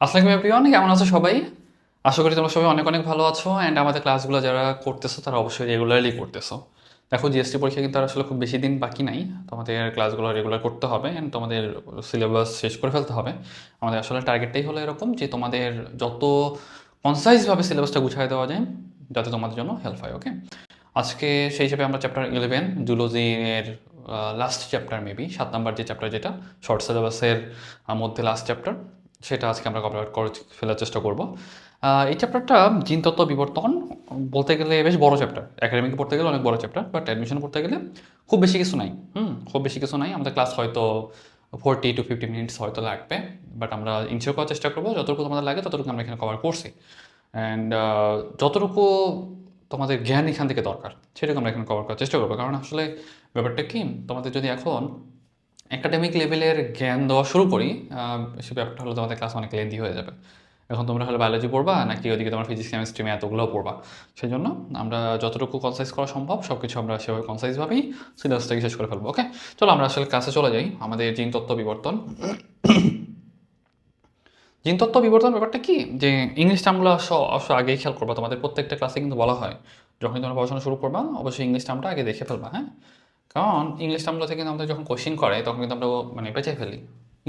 আসসালামু আলাইকুম এভরিওয়ান, কেমন আছো সবাই? আশা করি তোমরা সবাই অনেক অনেক ভালো আছো অ্যান্ড আমাদের ক্লাসগুলো যারা করতেছো তারা অবশ্যই রেগুলারলি করতেছো। দেখো জিএসটি পরীক্ষা কিন্তু আর আসলে খুব বেশি দিন বাকি নাই। তোমাদের ক্লাসগুলো রেগুলার করতে হবে অ্যান্ড তোমাদের সিলেবাস শেষ করে ফেলতে হবে। আমাদের আসলে টার্গেটটাই হলো এরকম যে তোমাদের যত কনসাইজভাবে সিলেবাসটা গুছিয়ে দেওয়া যায় যাতে তোমাদের জন্য হেল্প হয়। ওকে, আজকে সেই হিসেবে আমরা চ্যাপ্টার 11 জুলজির লাস্ট চ্যাপ্টার, মেবি 7 নম্বর যে চ্যাপ্টার, যেটা শর্ট সিলেবাসের মধ্যে লাস্ট চ্যাপ্টার, সেটা আজকে আমরা কভার করে ফেলার চেষ্টা করব। এই চ্যাপ্টারটা জিনতত্ত্ব বিবর্তন বলতে গেলে বেশ বড় চ্যাপ্টার, একাডেমিকে পড়তে গেলে অনেক বড় চ্যাপ্টার, বাট অ্যাডমিশন পড়তে গেলে খুব বেশি কিছু নাই। খুব বেশি কিছু নাই, আমাদের ক্লাস হয়তো 40 to 50 মিনিটস হয়তো লাগবে, বাট আমরা ইনশিওর করার চেষ্টা করবো যতটুকু তোমাদের লাগে ততটুকু আমরা এখানে কভার করছি। অ্যান্ড যতটুকু তোমাদের জ্ঞান এখান থেকে দরকার সেটাকে আমরা এখানে কভার করার চেষ্টা করবো। কারণ আসলে ব্যাপারটা কি, তোমাদের যদি এখন একাডেমিক লেভেলের জ্ঞান দেওয়া শুরু করি, সে ব্যাপারটা হলো তোমাদের ক্লাস অনেক লেন্দি হয়ে যাবে। এখন তোমরা হলে বায়োলজি পড়বা নাকি ওদিকে তোমার ফিজিক্স কেমিস্ট্রি এতগুলো পড়বা। সেই জন্য আমরা যতটুকু কনসাইজ করা সম্ভব সব কিছু আমরা সেভাবে কনসাইজভাবেই সিলেবাসটাকে শেষ করে ফেলবো। ওকে, চলো আমরা আসলে ক্লাসে চলে যাই। আমাদের জিনতত্ত্ব বিবর্তন, জিনতত্ত্ব বিবর্তন ব্যাপারটা কি, যে ইংলিশ টার্মগুলো অবশ্য আগেই খেয়াল করবা। তোমাদের প্রত্যেকটা ক্লাসে কিন্তু বলা হয় যখনই তোমরা পড়াশোনা শুরু করবা অবশ্যই ইংলিশ টার্মটা আগে দেখে ফেলবা। হ্যাঁ, কারণ ইংলিশ টার্মগুলো থেকে আমাদের যখন কোশ্চিন করে তখন কিন্তু আমরা মানে বেঁচে ফেলি।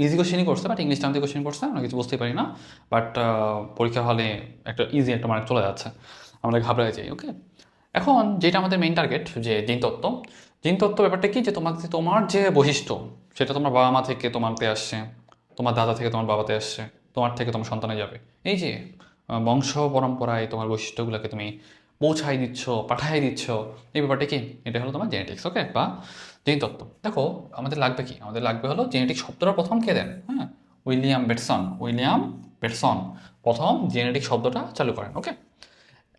ইজি কোশ্চেনই করছে, বাট ইংলিশ টার্ম দিয়ে কোশ্চেন করছে, আমরা কিছু বুঝতেই পারি না। বাট পরীক্ষা হলে একটা ইজি একটা মার্ক চলে যাচ্ছে, আমরা ঘাবড়ে যাই। ওকে, এখন যেটা আমাদের মেইন টার্গেট, যে জিনতত্ত্ব, জিনতত্ত্ব ব্যাপারটা কি, যে তোমার যে বৈশিষ্ট্য সেটা তোমার বাবা মা থেকে তোমারতে আসছে, তোমার দাদা থেকে তোমার বাবাতে আসছে, তোমার থেকে তোমার সন্তানে যাবে। এই যে বংশ পরম্পরায় তোমার বৈশিষ্ট্যগুলোকে তুমি পৌঁছাই দিচ্ছ, পাঠাই দিচ্ছ, এই ব্যাপারটা কি, এটা হলো তোমার জেনেটিক্স। ওকে, বা জিনতত্ত্ব। দেখো আমাদের লাগবে কি, আমাদের লাগবে হলো জেনেটিক্স শব্দটা প্রথম কে দেন? হ্যাঁ, উইলিয়াম বেটসন প্রথম জেনেটিক শব্দটা চালু করেন। ওকে,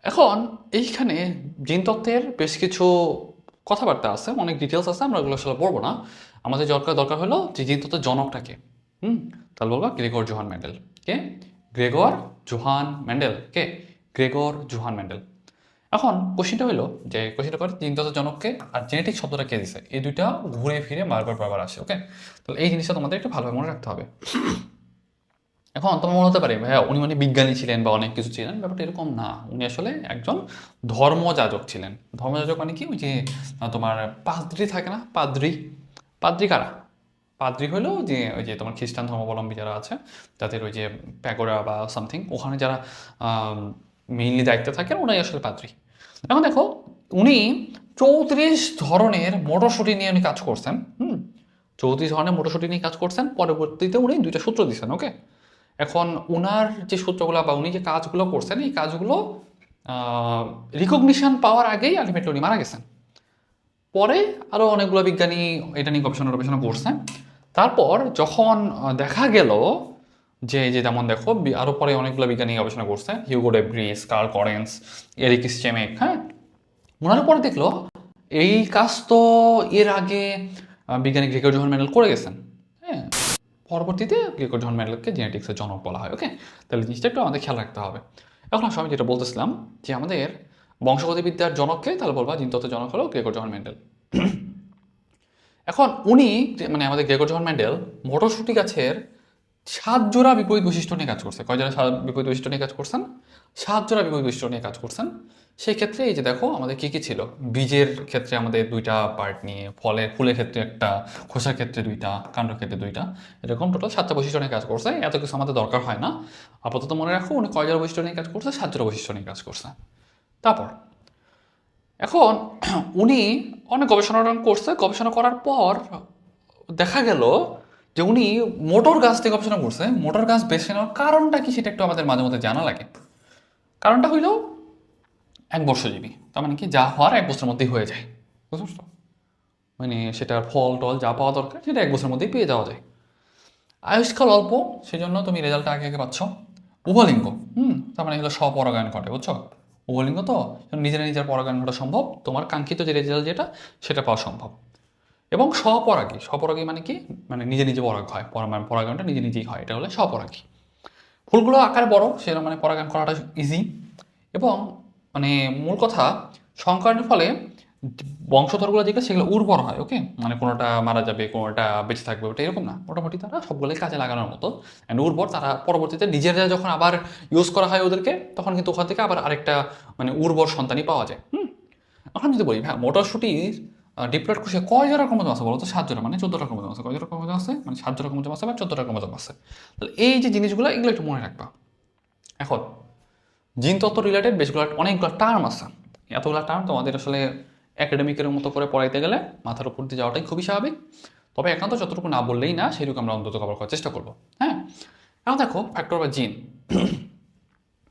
এখন এইখানে জিনতত্ত্বের বেশ কিছু কথাবার্তা আছে, অনেক ডিটেলস আছে, আমরা ওগুলো আসলে পড়বো না। আমাদের দরকার হলো যে জিনতত্ত্বের জনকটাকে। হুম, তাহলে বলবো গ্রেগর জোহান মেন্ডেল। কে? Gregor Johann Mendel. কে? Gregor Johann Mendel. এখন কোশ্চিনটা হলো, যে কোশ্চিনটা করে জিনতত্ত্বের জনককে আর জেনেটিক শব্দটা কে দিছে, এই দুইটা ঘুরে ফিরে বারবার আসে। ওকে, তাহলে এই জিনিসটা তোমাদের একটু ভালোভাবে মনে রাখতে হবে। এখন তোমার মনে হতে পারে ভাইয়া উনি মানে বিজ্ঞানী ছিলেন বা অনেক কিছু ছিলেন, ব্যাপারটা এরকম না। উনি আসলে একজন ধর্মযাজক ছিলেন। ধর্মযাজক মানে কি, ওই যে তোমার পাদ্রি থাকে না, পাদ্রি, পাদ্রি কারা? পাদ্রি হলো যে ওই যে তোমার খ্রিস্টান ধর্মাবলম্বী যারা আছে, যাদের ওই যে প্যাগোরা বা সামথিং, ওখানে যারা মেইনলি দায়িত্বে থাকেন, ওনাই আসলে পাদ্রি। এখন দেখো, উনি 34 ধরনের মটরশুঁটি নিয়ে উনি কাজ করছেন। 34 ধরনের মটরশুঁটি নিয়ে কাজ করছেন, পরবর্তীতে উনি দুইটা সূত্র দিচ্ছেন। ওকে, এখন উনার যে সূত্রগুলো বা উনি যে কাজগুলো করছেন, এই কাজগুলো রিকগনিশন পাওয়ার আগেই আলটিমেটলি উনি মারা গেছেন। পরে আরও অনেকগুলো বিজ্ঞানী এটা নিয়ে গবেষণা করছেন। তারপর যখন দেখা গেল যে যে যেমন দেখো, আরও পরে অনেকগুলো বিজ্ঞানী গবেষণা করছে, Hugo de Vries, Carl Correns, Erich Tschermak. হ্যাঁ, ওনার পরে দেখলো এই কাজ তো এর আগে বিজ্ঞানী গ্রেগর জোহান মেন্ডেল করে গেছেন। হ্যাঁ, পরবর্তীতে গ্রেগর জোহান মেন্ডেলকে জেনেটিক্সের জনক বলা হয়। ওকে, তাহলে জিনিসটা একটু আমাদের খেয়াল রাখতে হবে। এখন আসলে আমি যেটা বলতেছিলাম, যে আমাদের বংশগতিবিদ্যার জনককে, তাহলে বলবা জিনতত্ত্বের জনক হলো গ্রেগর জোহান মেন্ডেল। এখন উনি মানে আমাদের গ্রেগর জোহান মেন্ডেল মটরশুঁটি গাছের 7 জোড়া বিপরীত বৈশিষ্ট্য নিয়ে কাজ করছে। কয় জোড়া বিপরীত বৈশিষ্ট্য নিয়ে কাজ করছেন? 7 জোড়া বিপরীত বৈশিষ্ট্য নিয়ে কাজ করছেন। সেই ক্ষেত্রে এই যে দেখো আমাদের কী কী ছিল, বীজের ক্ষেত্রে আমাদের 2টা পার্ট নিয়ে, ফুলের ক্ষেত্রে একটা, খোসার ক্ষেত্রে 2টা, কাণ্ডের ক্ষেত্রে 2টা, এরকম টোটাল 7টা বৈশিষ্ট্য নিয়ে কাজ করছে। এত কিছু আমাদের দরকার হয় না, আপাতত মনে রাখো উনি কয় জোড়া বৈশিষ্ট্য নিয়ে কাজ করছে, 7 জোড়া বৈশিষ্ট্য নিয়ে কাজ করছে। তারপর এখন উনি অনেক গবেষণা করছে, গবেষণা করার পর দেখা গেল যে উনি মোটর গাছ থেকে গবেষণা করছে। মোটর গাছ বেছে নেওয়ার কারণটা কি সেটা একটু আমাদের মাঝে মধ্যে জানা লাগে। কারণটা হইল 1 বর্ষজীবী, তার মানে কি যা হওয়ার 1 বছরের মধ্যেই হয়ে যায়। বুঝতে পারছো? মানে সেটার ফল টল যা পাওয়া দরকার সেটা 1 বছরের মধ্যেই পেয়ে যাওয়া যায়। আয়ুষ্কাল অল্প, সেই জন্য তুমি রেজাল্টটা আগে আগে পাচ্ছ। উভলিঙ্গ, তার মানে হলো স্বপরাগায়ন ঘটে। বুঝছো? উভলিঙ্গ তো নিজের পরাগায়ন ঘটা সম্ভব, তোমার কাঙ্ক্ষিত যে রেজাল্ট যেটা সেটা পাওয়া সম্ভব। এবং স্বপরাগী, স্বপরাগী মানে কি, মানে নিজে নিজে পরাগ হয়, পরাগায়নটা নিজে নিজেই হয়, এটা হলো স্বপরাগী। ফুলগুলো আকারে বড়, সেটা মানে পরাগায়ন করাটা ইজি। এবং মানে মূল কথা, সংকরণের ফলে বংশধরগুলো যেগুলো সেগুলো উর্বর হয়, ওকে, মানে কোনোটা মারা যাবে কোনোটা বেঁচে থাকবে, ওটা এরকম না, মোটামুটি তারা সবগুলোই কাজে লাগানোর মতো অ্যান্ড উর্বর। তারা পরবর্তীতে নিজেরা যখন আবার ইউজ করা হয় ওদেরকে, তখন কিন্তু ওখান থেকে আবার আরেকটা মানে উর্বর সন্তানই পাওয়া যায়। এখন যদি বলি হ্যাঁ মটরশুটির ডিপ্লয়েড কোষে কয় জোড়া ক্রোমোজোম আছে বলো তো? 7 জোড়া, মানে 14টা ক্রোমোজোম আছে। কয় জোড়া ক্রোমোজোম আছে? মানে 7 জোড়া ক্রোমোজোম আছে বা 14টা ক্রোমোজোম আছে। তাহলে এই যে জিনিসগুলো এগুলো একটু মনে রাখবা। এখন জিন তত্ত্ব রিলেটেড বেশগুলো অনেকগুলো টার্ম আছে, এতগুলো টার্ম তোমাদের আসলে একাডেমিকের মতো করে পড়াইতে গেলে মাথার উপর দিয়ে যাওয়াটাই খুবই স্বাভাবিক। তবে একান্ত যতটুকু না বললেই না, সেটুকু আমরা অন্তত কভার করার চেষ্টা করবো। হ্যাঁ, এখন দেখো ফ্যাক্টর বা জিন।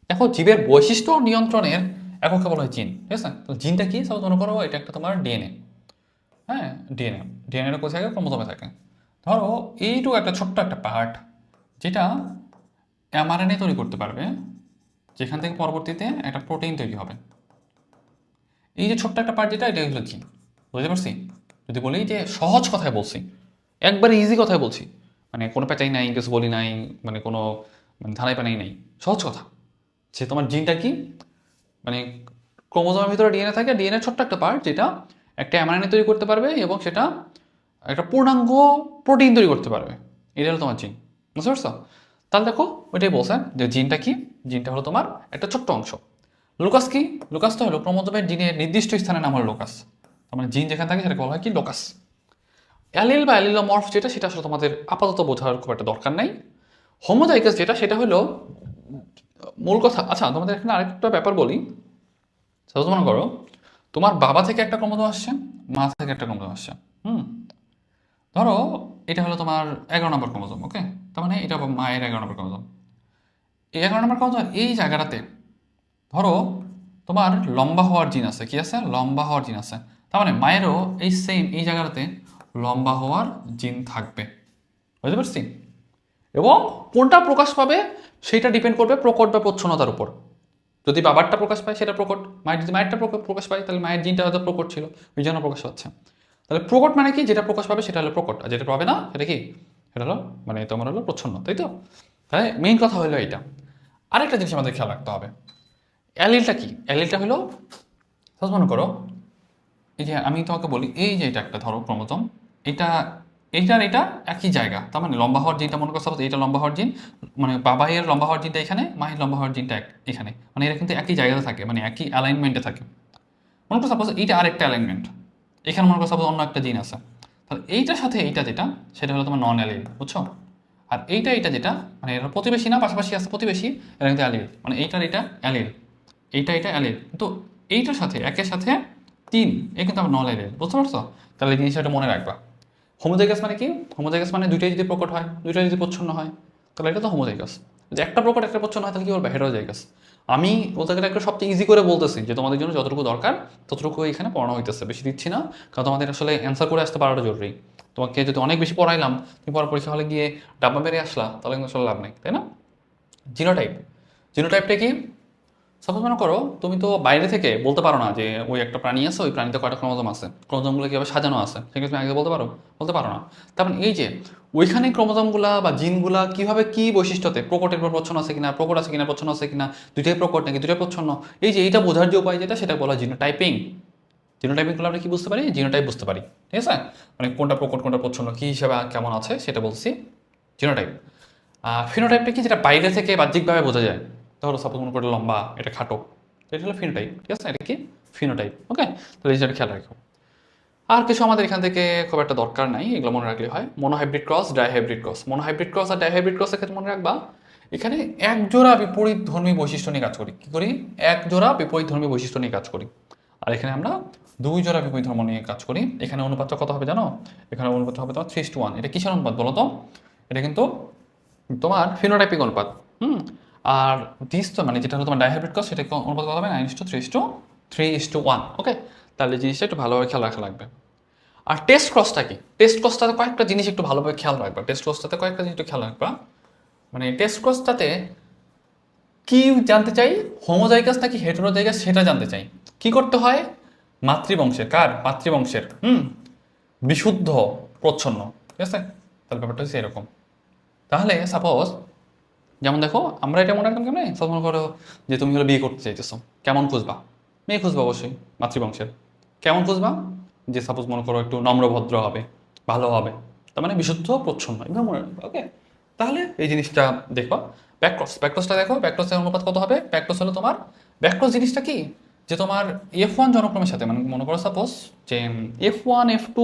দেখো জীবের বৈশিষ্ট্য নিয়ন্ত্রণের এককে বলা হয় জিন, ঠিক আছে? তো জিনটা কি? সাপোজ মনে করো এটা একটা তোমার ডিএনএ। হ্যাঁ, ডিএনএ, ডিএনএটা কোথায় থাকে? ক্রোমোজোমে থাকে। ধরো এইটুকু একটা ছোট্ট একটা পার্ট যেটা এমআরএনএ তৈরি করতে পারবে, যেখান থেকে পরবর্তীতে একটা প্রোটিন তৈরি হবে। এই যে ছোট্ট একটা পার্ট যেটা, এটা হলো জিন। বুঝতে পারছি? যদি বলি যে সহজ কথায় বলছি, একবারে ইজি কথায় বলছি, মানে কোনো প্যাচাই নাই, কিছু বলি নাই, মানে কোনো মানে ধানাই পানাই নাই, সহজ কথা, যে তোমার জিনটা কি? মানে ক্রোমোজোমের ভিতরে ডিএনএ থাকে, ডিএনএ ছোট্ট একটা পার্ট যেটা একটা এমআরএনএ তৈরি করতে পারবে এবং সেটা একটা পূর্ণাঙ্গ প্রোটিন তৈরি করতে পারবে। এটা হলো তোমার জিন। বুঝতে পারছো? তাহলে দেখো ওইটাই বলছেন যে জিনটা কি? জিনটা হলো তোমার একটা ছোট্ট অংশ। লোকাস কি? লোকাস তো হলো ক্রোমোজোমের জিনের নির্দিষ্ট স্থানের নাম হলো লোকাস। তার মানে জিন যেখানে থাকে সেটাকে বলা হয় কি? লোকাস। অ্যালিল বা অ্যালিলোমর্ফ যেটা, সেটা আসলে তোমাদের আপাতত বোঝার খুব একটা দরকার নাই। হোমোজাইগাস যেটা, সেটা হলো মূল কথা। আচ্ছা, তোমাদের এখানে আরেকটা ব্যাপার বলি। সাপোজ মনে করো তোমার বাবা থেকে একটা ক্রোমোজোম আসছে, মা থেকে একটা ক্রোমোজোম আসছে। হুম, ধরো এটা হলো তোমার 11 নম্বর ক্রোমোজোম, ওকে? তার মানে এটা মায়ের 11 নম্বর ক্রোমোজোম। এই 11 নম্বর ক্রোমোজোম এই জায়গাটাতে ধরো তোমার লম্বা হওয়ার জিন আছে। কি আছে? লম্বা হওয়ার জিন আছে। তার মানে মায়েরও এই সেম এই জায়গাটাতে লম্বা হওয়ার জিন থাকবে। বুঝতে পারছি? এবং কোনটা প্রকাশ পাবে সেটা ডিপেন্ড করবে প্রকট বা প্রচ্ছন্নতার উপর। যদি বাবারটা প্রকাশ পায় সেটা প্রকট, মায়ের যদি মায়েরটা প্রকাশ পায় তাহলে মায়ের জিনটা হয়তো প্রকট ছিল, ওই জন্য প্রকাশ পাচ্ছে। তাহলে প্রকট মানে কি? যেটা প্রকাশ পাবে সেটা হলো প্রকট, আর যেটা পাবে না সেটা কি? সেটা হলো মানে তোমার হলো প্রচ্ছন্ন, তাই তো? তাহলে মেইন কথা হলো এইটা। আরেকটা জিনিস আমাদের খেয়াল রাখতে হবে, অ্যালিলটা কি? অ্যালিলটা হলো সাপোজ মনে করো এই যে আমি তোমাকে বলি এই যে এটা একটা ধরো ক্রোমোজোম, এটা এইটার এটা একই জায়গা। তার মানে লম্বা হওয়ার জিনটা মনে করো সাপোজ এইটা লম্বা হওয়ার জিন, মানে বাবাইয়ের লম্বা হওয়ার জিনটা এখানে, মায়ের লম্বা হওয়ার জিনটা এখানে, মানে এরা কিন্তু একই জায়গাতে থাকে, মানে একই অ্যালাইনমেন্টে থাকে। মনে করো সাপোজ এইটা আরেকটা অ্যালাইনমেন্ট, এখানে মনে করো সাপোজ অন্য একটা জিন আছে। তাহলে এইটার সাথে এইটা যেটা, সেটা হলো তোমার নন অ্যালিল, বুঝছো? আর এইটা এটা যেটা, মানে এরা প্রতিবেশী না, পাশাপাশি আছে প্রতিবেশী, এরা কিন্তু অ্যালিল, মানে এইটার এটা অ্যালিল, এইটা এটা অ্যালিল, কিন্তু এইটার সাথে একের সাথে 3 এ কিন্তু আমার নন অ্যালিল। বুঝতে পারছো? তাহলে এই জিনিসটা মনে রাখবা। হোমোজাইগাস মানে কি? হোমোজাইগাস মানে দুইটাই যদি প্রকট হয়, দুইটাই যদি প্রচ্ছন্ন হয়, তাহলে এটা তো হোমোজাইগাস। যদি একটা প্রকট একটা প্রচ্ছন্ন হয় তাহলে কি বলবে? হেটারোজাইগাস। আমি বলতে গেলে একটা সবচেয়ে ইজি করে বলতেছি যে তোমাদের জন্য যতটুকু দরকার ততটুকু এখানে পড়ানো হইতেছে, বেশি দিচ্ছি না, কারণ তোমাদের আসলে অ্যান্সার করে আসতে পারাটা জরুরি। তোমাকে যদি অনেক বেশি পড়াইলাম, তুমি পরে পরীক্ষা হলে গিয়ে ডাব্বা মেরে আসলা, তাহলে কিন্তু আসলে লাভ নেই, তাই না? জিনোটাইপ, জিনোটাইপটা কি? সাপোজ মনে করো তুমি তো বাইরে থেকে বলতে পারো না যে ওই একটা প্রাণী আছে, ওই প্রাণীতে কয়টা ক্রোমোজোম আছে, ক্রোমোজোমগুলো কীভাবে সাজানো আছে, সেক্ষেত্রে তুমি আগে বলতে পারো? বলতে পারো না। তার মানে এই যে ওইখানে ক্রোমোজোমগুলা বা জিনগুলা কীভাবে কী বৈশিষ্ট্যতে প্রকটের পর প্রচ্ছন্ন আছে কিনা, প্রকট আছে কিনা, প্রচ্ছন্ন আছে কিনা, দুইটাই প্রকট নাকি দুইটাই প্রচ্ছন্ন, এই যে এইটা বোঝার যে উপায় যেটা, সেটা বলা জিনোটাইপিং। জিনোটাইপিং করলে আমরা কি বুঝতে পারি? জিনোটাইপ বুঝতে পারি, ঠিক আছে? মানে কোনটা প্রকট কোনটা প্রচ্ছন্ন কী হিসাবে কেমন আছে সেটা বলছি জিনোটাইপ। ফিনোটাইপটা কি? যেটা বাইরে থেকে বাহ্যিকভাবে বোঝা যায়। ধরো সাপোজ মনে করো লম্বা, এটা খাটো, এটা হলো ফিনোটাইপ, ঠিক আছে? এটা কি? ফিনোটাইপ, ওকে? তাহলে এই জিনিসটা খেয়াল রাখো। আর কিছু আমাদের এখান থেকে খুব একটা দরকার নাই, এগুলো মনে রাখলে হয়। মোনোহাইব্রিড ক্রস, ডাইহাইব্রিড ক্রস। মোনোহাইব্রিড ক্রস আর ডাইহাইব্রিড ক্রসের ক্ষেত্রে মনে রাখবা এখানে এক জোড়া বিপরীত ধর্মী বৈশিষ্ট্য নিয়ে কাজ করি। কি করি? এক জোড়া বিপরীত ধর্মী বৈশিষ্ট্য নিয়ে কাজ করি। আর এখানে আমরা 2 জোড়া বিপরীত ধর্ম নিয়ে কাজ করি। এখানে অনুপাতটা কত হবে জানো? এখানে অনুপাত হবে তোমার 3:1। এটা কিসের অনুপাত বলো তো? এটা কিন্তু তোমার ফিনোটাইপিক অনুপাত। আর দিস তো মানে যেটা হলো তোমার ডাইহাইব্রিড ক্রস, সেটা অনুপাত কত হবে? 9:3:1, ওকে? তাহলে জিনিসটা একটু ভালোভাবে খেয়াল রাখা লাগবে। আর টেস্ট ক্রসটা কি? টেস্ট ক্রসটাতে কয়েকটা জিনিস একটু ভালোভাবে খেয়াল রাখবা। টেস্ট ক্রসটাতে কয়েকটা জিনিস একটু খেয়াল রাখবা। মানে টেস্ট ক্রসটাতে কি জানতে চাই? হোমোজাইগাস নাকি হেটেরোজাইগাস সেটা জানতে চাই। কি করতে হয়? মাতৃবংশের, কার? মাতৃবংশের বিশুদ্ধ প্রচ্ছন্ন, ঠিক আছে? তাহলে ব্যাপারটা হচ্ছে এরকম। তাহলে সাপোজ যেমন দেখো আমরা এটা মনে রাখতাম কেমন? সাপোজ মনে করো যে তুমি হলো বিয়ে করতে চাইতেছো, কেমন খুঁজবা? মেয়ে খুঁজবা অবশ্যই মাতৃবংশের। কেমন খুঁজবা? যে সাপোজ মনে করো একটু নম্রভদ্র হবে, ভালো হবে, তার মানে বিশুদ্ধ প্রচ্ছন্ন, এগুলো মনে রাখবে। ওকে, তাহলে এই জিনিসটা দেখো। ব্যাকক্রসটা দেখো, ব্যাকক্রসের অনুপাত কত হবে? ব্যাকক্রস হলো তোমার, ব্যাকক্রস জিনিসটা কি, যে তোমার F1 জনক্রমের সাথে, মানে মনে করো সাপোজ যে F1 F2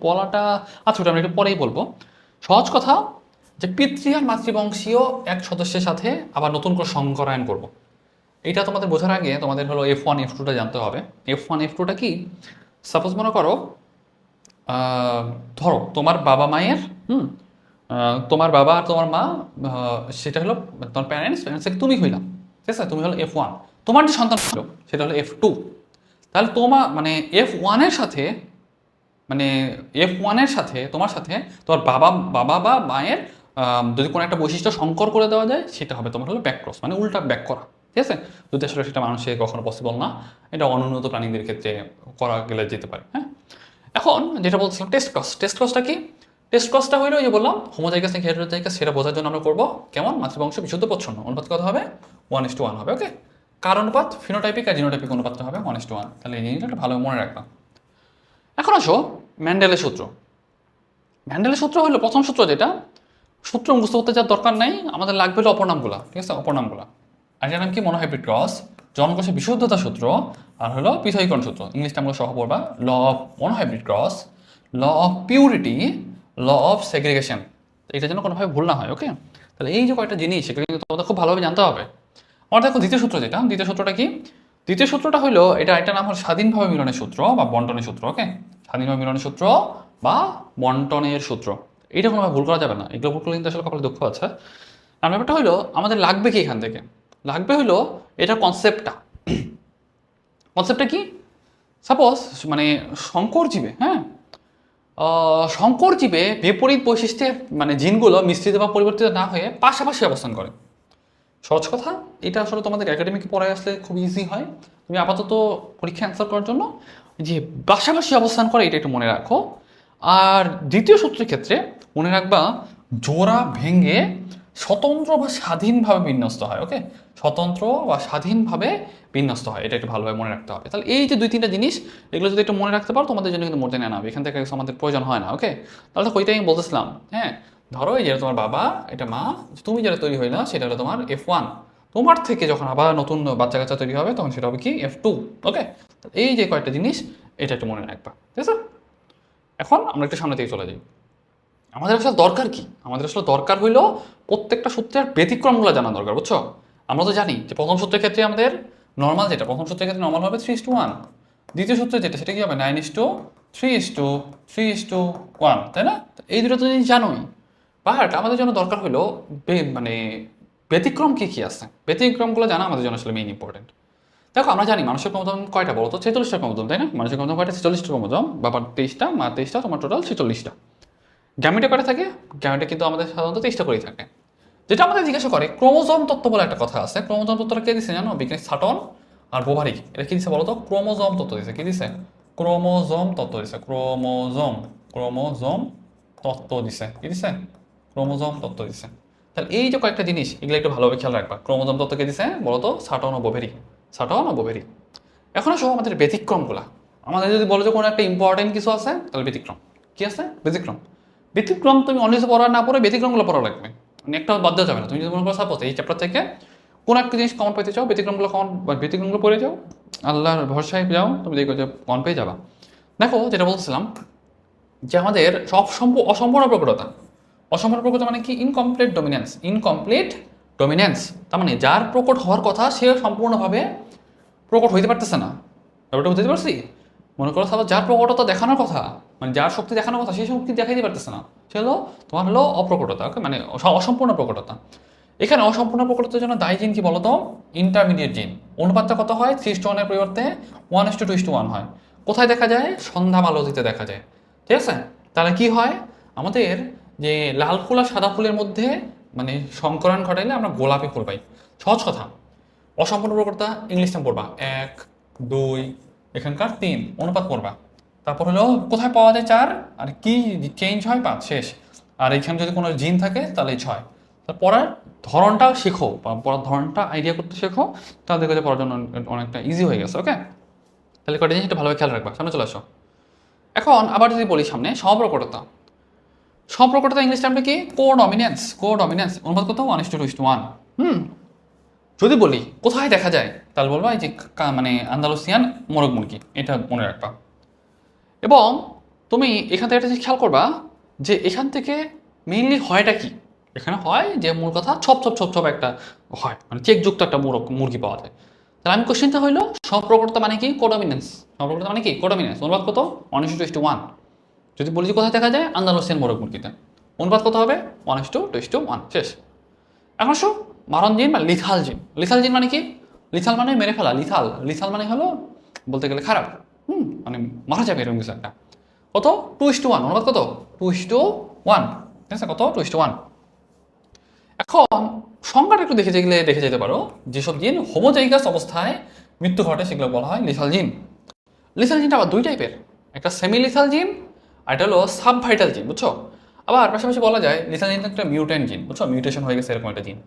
বলাটা, আচ্ছা ওটা আমি একটু পরেই বলবো। সহজ কথা, যে পিতৃ আর মাতৃবংশীয় এক সদস্যের সাথে আবার নতুন করে সংকরায়ন করব। এইটা তোমাদের বোঝার আগে তোমাদের হলো F1 F2টা জানতে হবে। F1 F2টা কি? সাপোজ মনে করো ধরো তোমার বাবা মায়ের, তোমার বাবা আর তোমার মা, সেটা হলো তোমার প্যারেন্টস, প্যারেন্টস তুমি হইলাম, ঠিক আছে, তুমি হলো F1, তোমার যে সন্তান হলো সেটা হলো F2। তাহলে তোমার মানে F1-এর সাথে, মানে F1-এর সাথে তোমার সাথে তোমার বাবা বাবা বা মায়ের যদি কোনো একটা বৈশিষ্ট্য সংকর করে দেওয়া যায়, সেটা হবে তোমার হলো ব্যাক ক্রস, মানে উল্টা ব্যাক করা, ঠিক আছে। যদি আসলে সেটা মানুষের কখনো পসিবল না, এটা অনুন্নত প্রাণীদের ক্ষেত্রে করা গেলে যেতে পারে, হ্যাঁ। এখন যেটা বলছিলাম টেস্ট ক্রস, টেস্ট ক্রসটা কি? টেস্ট ক্রসটা হলো ওই যে বললাম হোমোজাইগাস থেকে হেটেরোজাইগাস, সেটা বোঝার জন্য আমরা করবো কেমন, মাতৃবংশ বিশুদ্ধ প্রচ্ছন্ন, অনুপাত কত হবে? 1:1 হবে। ওকে, কার অনুপাত? ফিনোটাইপিক আর জিনোটাইপিক অনুপাতটা হবে 1:1। তাহলে এই জিনিসটা একটু ভালোভাবে মনে রাখলাম। এখন আসো ম্যান্ডেলের সূত্র। ম্যান্ডেলের সূত্র হলো প্রথম সূত্র, যেটা সূত্র মুখস্থ করতে যাওয়ার দরকার নাই, আমাদের লাগবে হলো অপরনামগুলা, ঠিক আছে, অপরনামগুলা। আর এটার নাম কি? মনোহাইব্রিড ক্রস, জনকোষের বিশুদ্ধতা সূত্র, আর হলো পৃথকীকরণ সূত্র। ইংলিশটা আমরা সহ পড়বা, law of monohybrid cross, law of purity, law of segregation. এটা যেন কোনোভাবে ভুল না হয়। ওকে, তাহলে এই যে কয়েকটা জিনিস, সেগুলো কিন্তু তোমাদের খুব ভালোভাবে জানতে হবে। আমার দেখো দ্বিতীয় সূত্র, যেটা দ্বিতীয় সূত্রটা কি? দ্বিতীয় সূত্রটা হলো এটা, একটা নাম হলো স্বাধীনভাবে মিলনের সূত্র বা বন্টনের সূত্র। ওকে, স্বাধীনভাবে মিলনের সূত্র বা বন্টনের সূত্র, এইটা কোনোভাবে ভুল করা যাবে না। এগুলো ভুল করলে কিন্তু আসলে কপালে দুঃখ আছে। আর ব্যাপারটা হলো আমাদের লাগবে কি এখান থেকে? লাগবে হলো এটা কনসেপ্টটা। কনসেপ্টটা কি? সাপোজ মানে শঙ্কর জীবে, হ্যাঁ, শঙ্কর জীবে বিপরীত বৈশিষ্ট্যের মানে জিনগুলো মিশ্রিত বা পরিবর্তিত না হয়ে পাশাপাশি অবস্থান করে। সহজ কথা, এটা আসলে তোমাদের একাডেমিকে পড়ায় আসলে খুব ইজি হয়। তুমি আপাতত পরীক্ষা অ্যান্সার করার জন্য যে পাশাপাশি অবস্থান করে, এটা একটু মনে রাখো। আর দ্বিতীয় সূত্রের ক্ষেত্রে মনে রাখবা জোড়া ভেঙে স্বতন্ত্র বা স্বাধীনভাবে বিন্যস্ত হয়। ওকে, স্বতন্ত্র বা স্বাধীনভাবে বিন্যস্ত হয়, এটা একটু ভালোভাবে মনে রাখতে হবে। তাহলে এই যে দুই তিনটা জিনিস, এগুলো যদি একটু মনে রাখতে পারো তোমাদের জন্য কিন্তু মোর দেন এনাফ, এখান থেকে আমাদের প্রয়োজন হয় না। ওকে, তাহলে তো ওইটাই আমি বলতেছিলাম, হ্যাঁ। ধরো এই যেটা তোমার বাবা, এটা মা, তুমি যেটা তৈরি হইলা সেটা হলো তোমার F1। তোমার থেকে যখন আবার নতুন বাচ্চা কাচ্চা তৈরি হবে, তখন সেটা হবে কি? F2। ওকে, এই যে কয়েকটা জিনিস, এটা একটু মনে রাখবা, ঠিক আছে। এখন আমরা একটু সামনে থেকে চলে যাই। আমাদের আসলে দরকার কি? আমাদের আসলে দরকার হইলো প্রত্যেকটা সূত্রের ব্যতিক্রমগুলো জানা দরকার, বুঝছো। আমরা তো জানি যে প্রথম সূত্রের ক্ষেত্রে আমাদের নর্মাল, যেটা প্রথম সূত্রের ক্ষেত্রে নর্মাল হবে 3:1। দ্বিতীয় সূত্রে যেটা, সেটা কি হবে 9:3:3:1, তাই না? এই দুটো তো জিনিস জানোই। বাট আমাদের জন্য দরকার হলো মানে ব্যতিক্রম কি কি আছে, ব্যতিক্রমগুলো জানা আমাদের জন্য আসলে মেইন ইম্পর্টেন্ট। দেখো আমরা জানি মানুষের ক্রোমোজোম কয়টা বলো তো? 46টা ক্রোমোজোম, তাই না? মানুষের ক্রোমোজোম কয়টা? 46টা ক্রোমোজোম। বাবার 23টা, মা 23টা, তোমার টোটাল 46টা। গ্যামেটে কয়টা থাকে? গ্যামেটে কিন্তু আমাদের সাধারণত 23টা করেই থাকে। যেটা আমাদের জিজ্ঞাসা করে ক্রোমোজোম তত্ত্ব বলে একটা কথা আছে। ক্রোমোজোম তত্ত্বটা কে দিছে জানো? বিজ্ঞানী সাটন আর বোভারি। এটা কি দিছে বলো তো? ক্রোমোজোম তত্ত্ব দিছে। কি দিছে? ক্রোমোজোম তত্ত্ব দিছে। ক্রোমোজোম তত্ত্ব দিছে। কি দিছে? ক্রোমোজোম তত্ত্ব দিছে। তাহলে এই যে কয়েকটা জিনিস, এগুলো একটু ভালোভাবে খেয়াল রাখবা। ক্রোমোজোম তত্ত্ব কে দিছে বলো তো? সাটন ও বোভেরি। সাটন ও বোভেরি। এখন আসো আমাদের ব্যতিক্রমগুলা। আমাদের যদি বলো যে কোনো একটা ইম্পর্টেন্ট কিছু আছে, তাহলে ব্যতিক্রম। কি আছে? ব্যতিক্রম। ব্যতিক্রম তুমি অন্য কিছু পড়া না পড়ে ব্যতিক্রমগুলো পড়া লাগবে, মানে একটা বাদ দেওয়া যাবে না। তুমি যদি মনে করো সাপোজ এই চ্যাপ্টার থেকে কোনো একটা জিনিস কমন পেতে চাও, ব্যতিক্রমগুলো পড়ে যাও, আল্লাহর ভরসায় যাও, তুমি দেখো যে কমন পেয়ে যাবা। দেখো যেটা বলছিলাম, যে আমাদের অসম্পূর্ণ প্রকটতা। অসম্পূর্ণ প্রকটতা মানে কি? Incomplete dominance. ইনকমপ্লিট ডমিনেন্স, তার মানে যার প্রকট হওয়ার কথা সে সম্পূর্ণভাবে প্রকট হইতে পারতেছে না। ব্যাপারটা বুঝতে পারছি? মনে করো সাপোজ যার প্রকটতা দেখানোর কথা, মানে যার শক্তি দেখানোর কথা, সেই শক্তি দেখাইতে পারতেছে না, সে হলো তোমার হলো অপ্রকটতা। ওকে, মানে অসম্পূর্ণ প্রকটতা। এখানে অসম্পূর্ণ প্রকটতার জন্য দায়ী জিন কি বলতো? ইন্টারমিডিয়েট জিন। অনুপাতটা কত হয়? 3:1 পরিবর্তে 1:2:1 হয়। কোথায় দেখা যায়? সন্ধ্যা মালতীতে দেখা যায়, ঠিক আছে। তাহলে কি হয়? আমাদের যে লাল ফুল আর সাদা ফুলের মধ্যে মানে সংকরণ ঘটাইলে আমরা গোলাপি ফুল পাই। সহজ কথা, অসম্পূর্ণ প্রকটতা ইংলিশ টার্ম পড়বা 1, 2, এখানকার 3 অনুপাত পড়বা। তারপর হলো কোথায় পাওয়া যায় 4, আর কি চেঞ্জ হয় 5, শেষ। আর এখানে যদি কোনো জিন থাকে তাহলে 6। পড়ার ধরনটা শেখো, বা পড়ার ধরনটা আইডিয়া করতে শেখো, তাহলে দেখো যে পড়ার জন্য অনেকটা ইজি হয়ে গেছে। ওকে, তাহলে কয়টা জিনিস এটা ভালোভাবে খেয়াল রাখবা। সামনে চলে আসো। এখন আবার যদি বলি সামনে সমপ্রকটতা। সমপ্রকটতা ইংলিশ টার্মটা কি? কোডমিনেন্স। কোডমিনেন্স অনুপাত কত? 1:2:1। যদি বলি কোথায় দেখা যায়, তাহলে বলবা এই যে মানে আন্দালুসিয়ান মোরগ মুরগি, এটা মনে রাখবা। এবং তুমি এখান থেকে একটা জিনিস খেয়াল করবা যে এখান থেকে মেইনলি হয়টা কি, এখানে হয় যে মূল কথা ছপ একটা হয়, মানে চেকযুক্ত একটা মুরগি পাওয়া যায়। তাহলে আমি কোশ্চেনটা হইলো সমপ্রকটতা মানে কি? কোডমিনেন্স। সমপ্রকটতা মানে কি? কোডমিনেন্স। অনুপাত কত? 1:1। যদি বলি যে কোথায় দেখা যায়, আন্দালুসিয়ান মোরগ মুরগিতে, অনুপাত কত হবে? 1:1। শেষ। এখন আসো মারণ জিন বা লিথাল জিন। লিথাল জিন মানে কি? লিথাল মানে মেরে ফেলা, লিথাল। লিথাল মানে হলো বলতে গেলে খারাপ, মানে মারা যাবে এরকম কিছু একটা। কত? 2:1। অনুপাত কত? 2:1। ঠিক আছে, কত? 2:1। এখন সংজ্ঞাটা একটু দেখে যেতে পারো, যেসব জিন হোমোজাইগাস অবস্থায় মৃত্যু ঘটে সেগুলো বলা হয় লিথাল জিন। লিথাল জিনটা আবার দুই টাইপের, একটা সেমি লিথাল জিন আর এটা হলো সাবভাইটাল জিন, বুঝছো? আবার পাশাপাশি বলা যায় লিথাল জিন একটা মিউট্যান্ট জিন, বুঝছো? মিউটেশন হয়ে গেছে এরকম একটা জিন।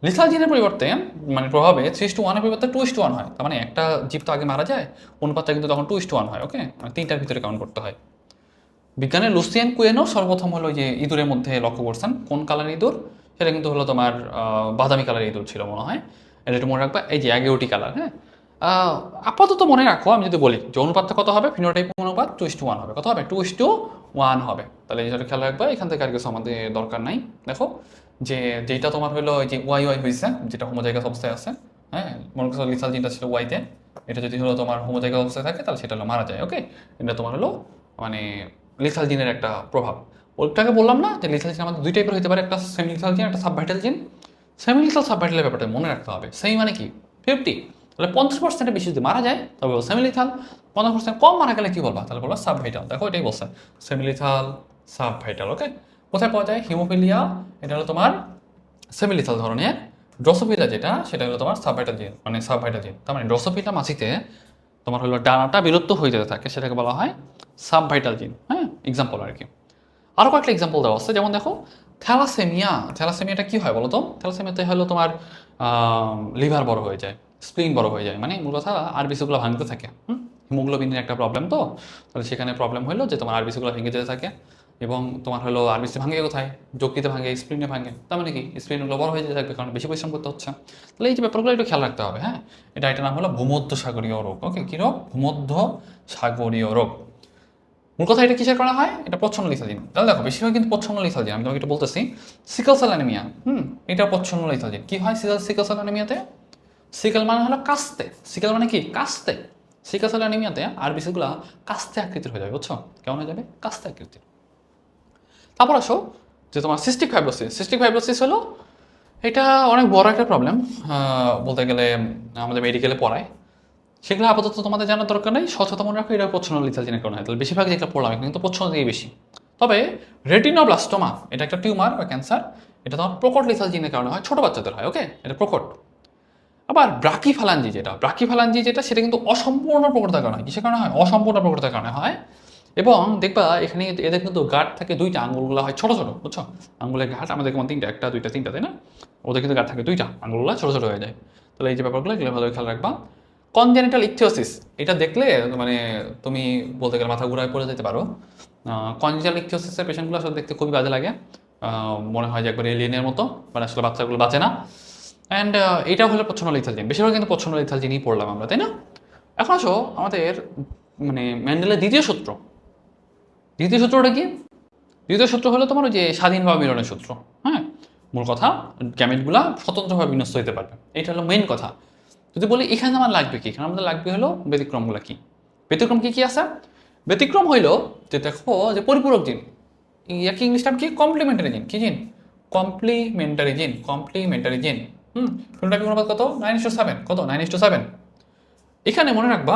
লিথাল জিনের পরিবর্তে মানে প্রভাবে 3:1 পরিবর্তে 2:1 হয়। তার মানে একটা জীব তো আগে মারা যায়, অনুপাতটা কিন্তু তখন 2:1 হয়। ওকে, মানে তিনটার ভিতরে কাউন্ট করতে হয়। বিজ্ঞানের লুসিয়ান কুয়েনো সর্বপ্রথম হলো যে ইঁদুরের মধ্যে লক্ষ্য করছেন। কোন কালার ইঁদুর? সেটা কিন্তু হলো তোমার বাদামি কালার ইঁদুর ছিল মনে হয়। এটা একটু মনে রাখবা, এই যে অ্যাগেউটি কালার। হ্যাঁ, আপাতত মনে রাখো আমি যদি বলি যে অনুপাতটা কত হবে, ফিনোটাইপ অনুপাত 2:1 হবে। কত হবে? 2:1 হবে। তাহলে এই যেটা খেয়াল রাখবা, এখান থেকে আর কিছু আমাদের দরকার নাই। দেখো যে যেটা তোমার হলো যে ওয়াই হয়েছে, যেটা হোমোজাইগাস অবস্থায় আছে। হ্যাঁ, মনে করছো লিথাল জিনটা ছিল ওয়াইতে, এটা যদি হলো তোমার হোমোজাইগাস অবস্থায় থাকে তাহলে সেটা হলো মারা যায়। ওকে, এটা তোমার হলো মানে লিথাল জিনের একটা প্রভাব। ওইটাকে বললাম না যে লিথাল জিন আমাদের দুই টাইপের হতে পারে, একটা সেমি লিথাল জিন, একটা সাবভাইটাল জিন। সেমি লিথাল সাবভাইটালের ব্যাপারটা মনে রাখতে হবে। সেমি মানে কি? 50। তাহলে 50%-এর বেশি যদি মারা যায় তবে সেমি লিথাল। 50% কম মারা গেলে কি বলবা? তাহলে বলবা সাবভাইটাল। দেখো এটাই বলছে, সেমি লিথাল, সাবভাইটাল। ওকে, কোথায় পাওয়া যায়? হিমোফিলিয়া, এটা হলো তোমার সেমি লিথাল ধরনের। ড্রসোফিলা যেটা, সেটা হলো তোমার সাবভাইটাল জিন, মানে সাবভাইটাল জিন। তার মানে ড্রসোফিলা মাছিতে তোমার হলো ডানাটা বিলুপ্ত হয়ে যেতে থাকে, সেটাকে বলা হয় সাবভাইটাল জিন। হ্যাঁ, এক্সাম্পল আর কি। আরও কয়েকটা এক্সাম্পল দেওয়া আছে, যেমন দেখো থ্যালাসেমিয়া। থ্যালাসেমিয়াটা কী হয় বলো তো? থ্যালাসেমিয়াতে হলো তোমার লিভার বড় হয়ে যায়, স্প্লিন বড় হয়ে যায়, মানে মূল কথা আরবিসিগুলো ভাঙতে থাকে। হিমোগ্লোবিনের একটা প্রবলেম, তো তাহলে সেখানে প্রবলেম হলো যে তোমার আরবিসিগুলো ভেঙে যেতে থাকে। এবং তোমার হলো আরবিসি ভাঙে কোথায়? যকৃতে ভাঙে, স্প্লিনে ভাঙে। তার মানে কি? স্প্লিনগুলো বড় হয়ে যেতে থাকবে, কারণ বেশি পরিশ্রম করতে হচ্ছে। তাহলে এই যে ব্যাপারগুলো একটু খেয়াল রাখতে হবে। হ্যাঁ, এটার নাম হলো ভূমধ্য সাগরীয় রোগ। ওকে, কী রোগ? ভূমধ্য সাগরীয় রোগ। মূল কথা এটা কিসের করা হয়? এটা প্রচ্ছন্ন লিথালজিন। তাহলে দেখো বেশিরভাগ কিন্তু প্রচ্ছন্ন লিথালজিন। আমি তোমাকে এটা বলতেছি, সিকল সেল অ্যানিমিয়া। এটা প্রচ্ছন্ন লিথালজিন। কি হয় সিকল সেল অ্যানিমিয়াতে? সিকল মানে হলো কাস্তে। সিকল মানে কি? কাস্তে। সিকল সেল অ্যানিমিয়াতে আরবিসিগুলো কাস্তে আকৃতির হয়ে যাবে, বুঝছো? কেমন হয়ে যাবে? কাস্তে আকৃতির। তারপর আসো যে তোমার সিস্টিক ফাইব্রোসিস। সিস্টিক ফাইব্রোসিস হলো এটা অনেক বড় একটা প্রবলেম, বলতে গেলে আমাদের মেডিকেলে পড়ায়। সেগুলো আপাতত তোমাদের জানার দরকার নেই, স্বচ্ছতা মনে রাখো, এটা প্রচ্ছন্ন লিথালজিনের কারণে হয়। তাহলে বেশিরভাগ যেগুলো পড়লাম কিন্তু প্রচ্ছন্ন দিয়ে বেশি। তবে রেটিনোব্লাস্টোমা এটা একটা টিউমার বা ক্যান্সার, এটা তোমার প্রকট লিথালজিনের কারণে হয়, ছোট বাচ্চাদের হয়। ওকে, এটা প্রকট। আবার ব্রাকিফালাঞ্জি যেটা সেটা কিন্তু অসম্পূর্ণ প্রকটতার কারণে হয়। কিসের কারণে হয়? অসম্পূর্ণ প্রকটতার কারণে হয়। এবং দেখবা এখানে এদের কিন্তু গাঁট থাকে দুইটা, আঙুলগুলো হয় ছোট ছোট, বুঝছো? আঙুলের গাঁট আমাদের কেমন তিনটা, একটা দুইটা তিনটা, তাই না? ওদের কিন্তু গাঁট থাকে দুইটা, আঙুলগুলো ছোট ছোট হয়ে যায়। তাহলে এই যে ব্যাপারগুলো এগুলো ভালো খেয়াল রাখবা। কনজেনিটাল ইকথিওসিস, এটা দেখলে মানে তুমি বলতে গেলে মাথা ঘুরায় পড়ে যেতে পারো। কনজেনিটাল ইকথিওসিসের পেশেন্টগুলো আসলে দেখতে খুবই বাজে লাগে, মনে হয় যে একবার এলিয়েনের মতো, মানে আসলে বাচ্চাগুলো বাঁচে না। অ্যান্ড এটা হলো প্রচ্ছন্ন লিথালজিন। বেশিরভাগ কিন্তু প্রচ্ছন্ন লিথালজিনই পড়লাম আমরা, তাই না? এখন আসো আমাদের মানে ম্যান্ডেলের দ্বিতীয় সূত্র। দ্বিতীয় সূত্রটা কি? দ্বিতীয় সূত্র হলো তোমার ওই যে স্বাধীনভাবে মিলনের সূত্র। হ্যাঁ, মূল কথা গ্যামেটগুলা স্বতন্ত্রভাবে বিন্যস্ত হতে পারবে, এটা হলো মেইন কথা। যদি বলি এখানে আমার লাগবে কি, এখানে আমাদের লাগবে হলো ব্যতিক্রমগুলো কি। ব্যতিক্রম কি কি আছে? ব্যতিক্রম হইলো যে দেখো যে পরিপূরক জিন, একই ইংলিশ টার্ম কি? কমপ্লিমেন্টারি জিন। কি জিন? কমপ্লিমেন্টারি জিন। কমপ্লিমেন্টারি জিন। ফিনোটাইপিক অনুপাত কত? 9:7। কত? 9:7। এখানে মনে রাখবা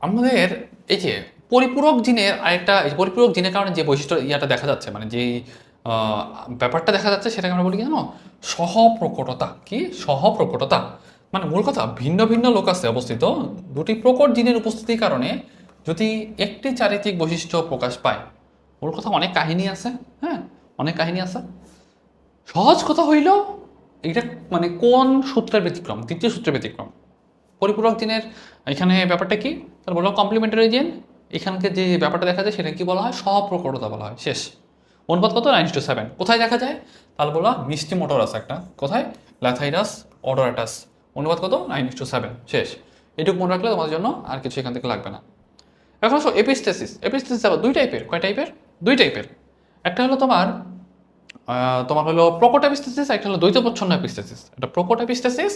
আমাদের এই যে পরিপূরক জিনের আরেকটা, এই পরিপূরক জিনের কারণে যে বৈশিষ্ট্য ইয়াটা দেখা যাচ্ছে, মানে যেই ব্যাপারটা দেখা যাচ্ছে সেটাকে আমরা বলি কি জানো? সহপ্রকটতা। কি? সহপ্রকটতা। মানে মূল কথা ভিন্ন ভিন্ন লোক আছে অবস্থিত, দুটি প্রকট জিনের উপস্থিতির কারণে যদি একটি চারিত্রিক বৈশিষ্ট্য প্রকাশ পায়, মূল কথা অনেক কাহিনী আছে। হ্যাঁ, অনেক কাহিনী আছে। সহজ কথা হইল এটা মানে কোন সূত্রের ব্যতিক্রম? তৃতীয় সূত্রের ব্যতিক্রম। পরিপূরক জিনের এখানে ব্যাপারটা কি? তাহলে বললাম কমপ্লিমেন্টারি জিন, এখানকে যে ব্যাপারটা দেখা যায় সেটা কি বলা হয়? স্বপ্রকটতা বলা হয়। শেষ। অনুপাত কত? 9:7। কোথায় দেখা যায়? তাহলে বললাম মিষ্টি মোটর আছে একটা, কোথায়? ল্যাথাইরাস অডোরাটাস। অনুপাত কত? 9:7। শেষ। এটুকু মনে রাখলে তোমাদের জন্য আর কিছু এখান থেকে লাগবে না। এখন আসো এপিস্টেসিস। এপিস্টেসিস আবার দুই টাইপের। কয় টাইপের? দুই টাইপের। একটা হলো তোমার হলো প্রকট এপিস্টেসিস, একটা হলো দ্বৈত প্রচ্ছন্ন এপিস্টেসিস। একটা প্রকট এপিস্টেসিস,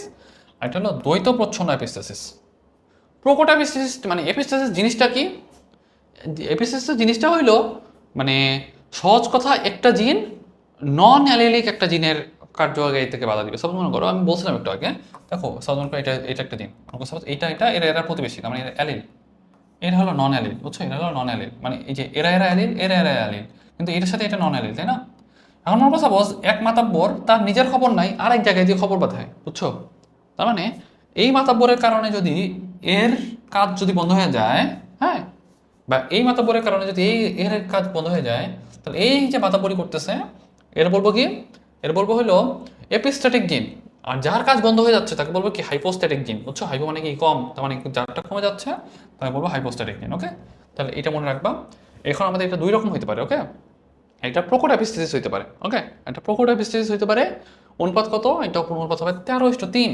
একটা হলো দ্বৈত প্রচ্ছন্ন এপিস্টেসিস। প্রকট এপিস্টেসিস মানে এপিস্টেসিস জিনিসটা কি? এপিস্টেসিস জিনিসটা হইলো মানে সহজ কথা, একটা জিন নন অ্যালিলিক একটা জিনের কার্যকারী থেকে বাধা দিবে। সাপোজ মনে করো আমি বলছিলাম একটু আগে, দেখো সাপোজ মনে করো এটা একটা জিন, সাপোজ এটা এরা প্রতিবেশী, তার মানে অ্যালিল, এরা হলো নন অ্যালিল, বুঝছো? এরা হলো নন অ্যালিল, মানে এই যে এরা অ্যালিল, এরা অ্যালিল, কিন্তু এটার সাথে এটা নন অ্যালিল, তাই না? এখন মনে করো সাপোজ এক মাতাব্বর তার নিজের খবর নাই, আরেক জায়গায় দিয়ে খবর পাঠায়, বুঝছো? তার মানে এই মাতাব্বরের কারণে যদি এর কাজ যদি বন্ধ হয়ে যায়, হ্যাঁ, বা এই মাতাব্বরের কারণে যদি এর কাজ বন্ধ হয়ে যায়, তাহলে এই যে মাতাব্বরি করতেছে এর বলবো কি? এর বলবো হলো এপিস্ট্যাটিক জিন। আর যার কাজ বন্ধ হয়ে যাচ্ছে তাকে বলবো কি? হাইপোস্ট্যাটিক জিন, বুঝছো? হাইপো মানে কি? কম, তার মানে যারটা কমে যাচ্ছে তাকে বলবো হাইপোস্ট্যাটিক জিন। ওকে, তাহলে এটা মনে রাখবা। এখন আমাদের এটা দুই রকম হতে পারে। ওকে, একটা প্রকট এপিস্টেসিস হইতে পারে। ওকে, একটা প্রকট এপিস্টেসিস হইতে পারে। অনুপাত কত? এটা অনুপাত হবে 13:3।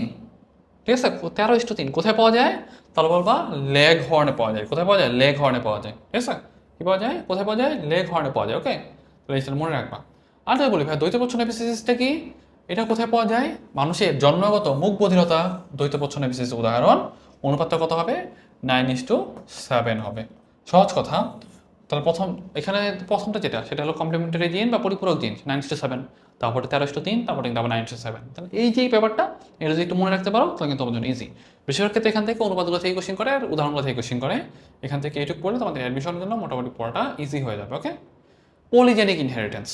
ঠিক আছে, 13:3 কোথায় পাওয়া যায়? তাহলে বলবা লেগ হর্নে পাওয়া যায়। কোথায় পাওয়া যায়? লেগ হর্নে পাওয়া যায়। ঠিক আছে, কি পাওয়া যায়? কোথায় পাওয়া যায়? লেগ হর্নে পাওয়া যায়। ওকে, তাহলে এটা মনে রাখবা। আর তাই বলি ভাই, দ্বৈত প্রচ্ছন্ন এপিস্টেসিসটা কি? এটা কোথায় পাওয়া যায়? মানুষের জন্মগত মুখ বধিরতা দ্বৈত প্রচ্ছন্ন এপিস্টেসিস উদাহরণ। অনুপাতটা কত হবে? 9:7 হবে। সহজ কথা। তাহলে এখানে প্রথমটা যেটা, সেটা হলো কমপ্লিমেন্টারি জিন বা পরিপূরক জিন, 9:7। তারপরে 13:3, তারপরে কিন্তু আবার 9:7। তাহলে এই যে ব্যাপারটা, এটা যদি একটু মনে রাখতে পারো তাহলে কিন্তু তোমার জন্য ইজি। বেশিরভাগ ক্ষেত্রে এখান থেকে অনুপাতগুলো থেকে কোশ্চিন করে আর উদাহরণগুলো থেকে কোশ্চিন করে। এখান থেকে এইটুকু পড়লে তোমাদের অ্যাডমিশনের জন্য মোটামুটি পড়াটা ইজি হয়ে যাবে। ওকে, পলিজেনিক ইনহেরিটেন্স।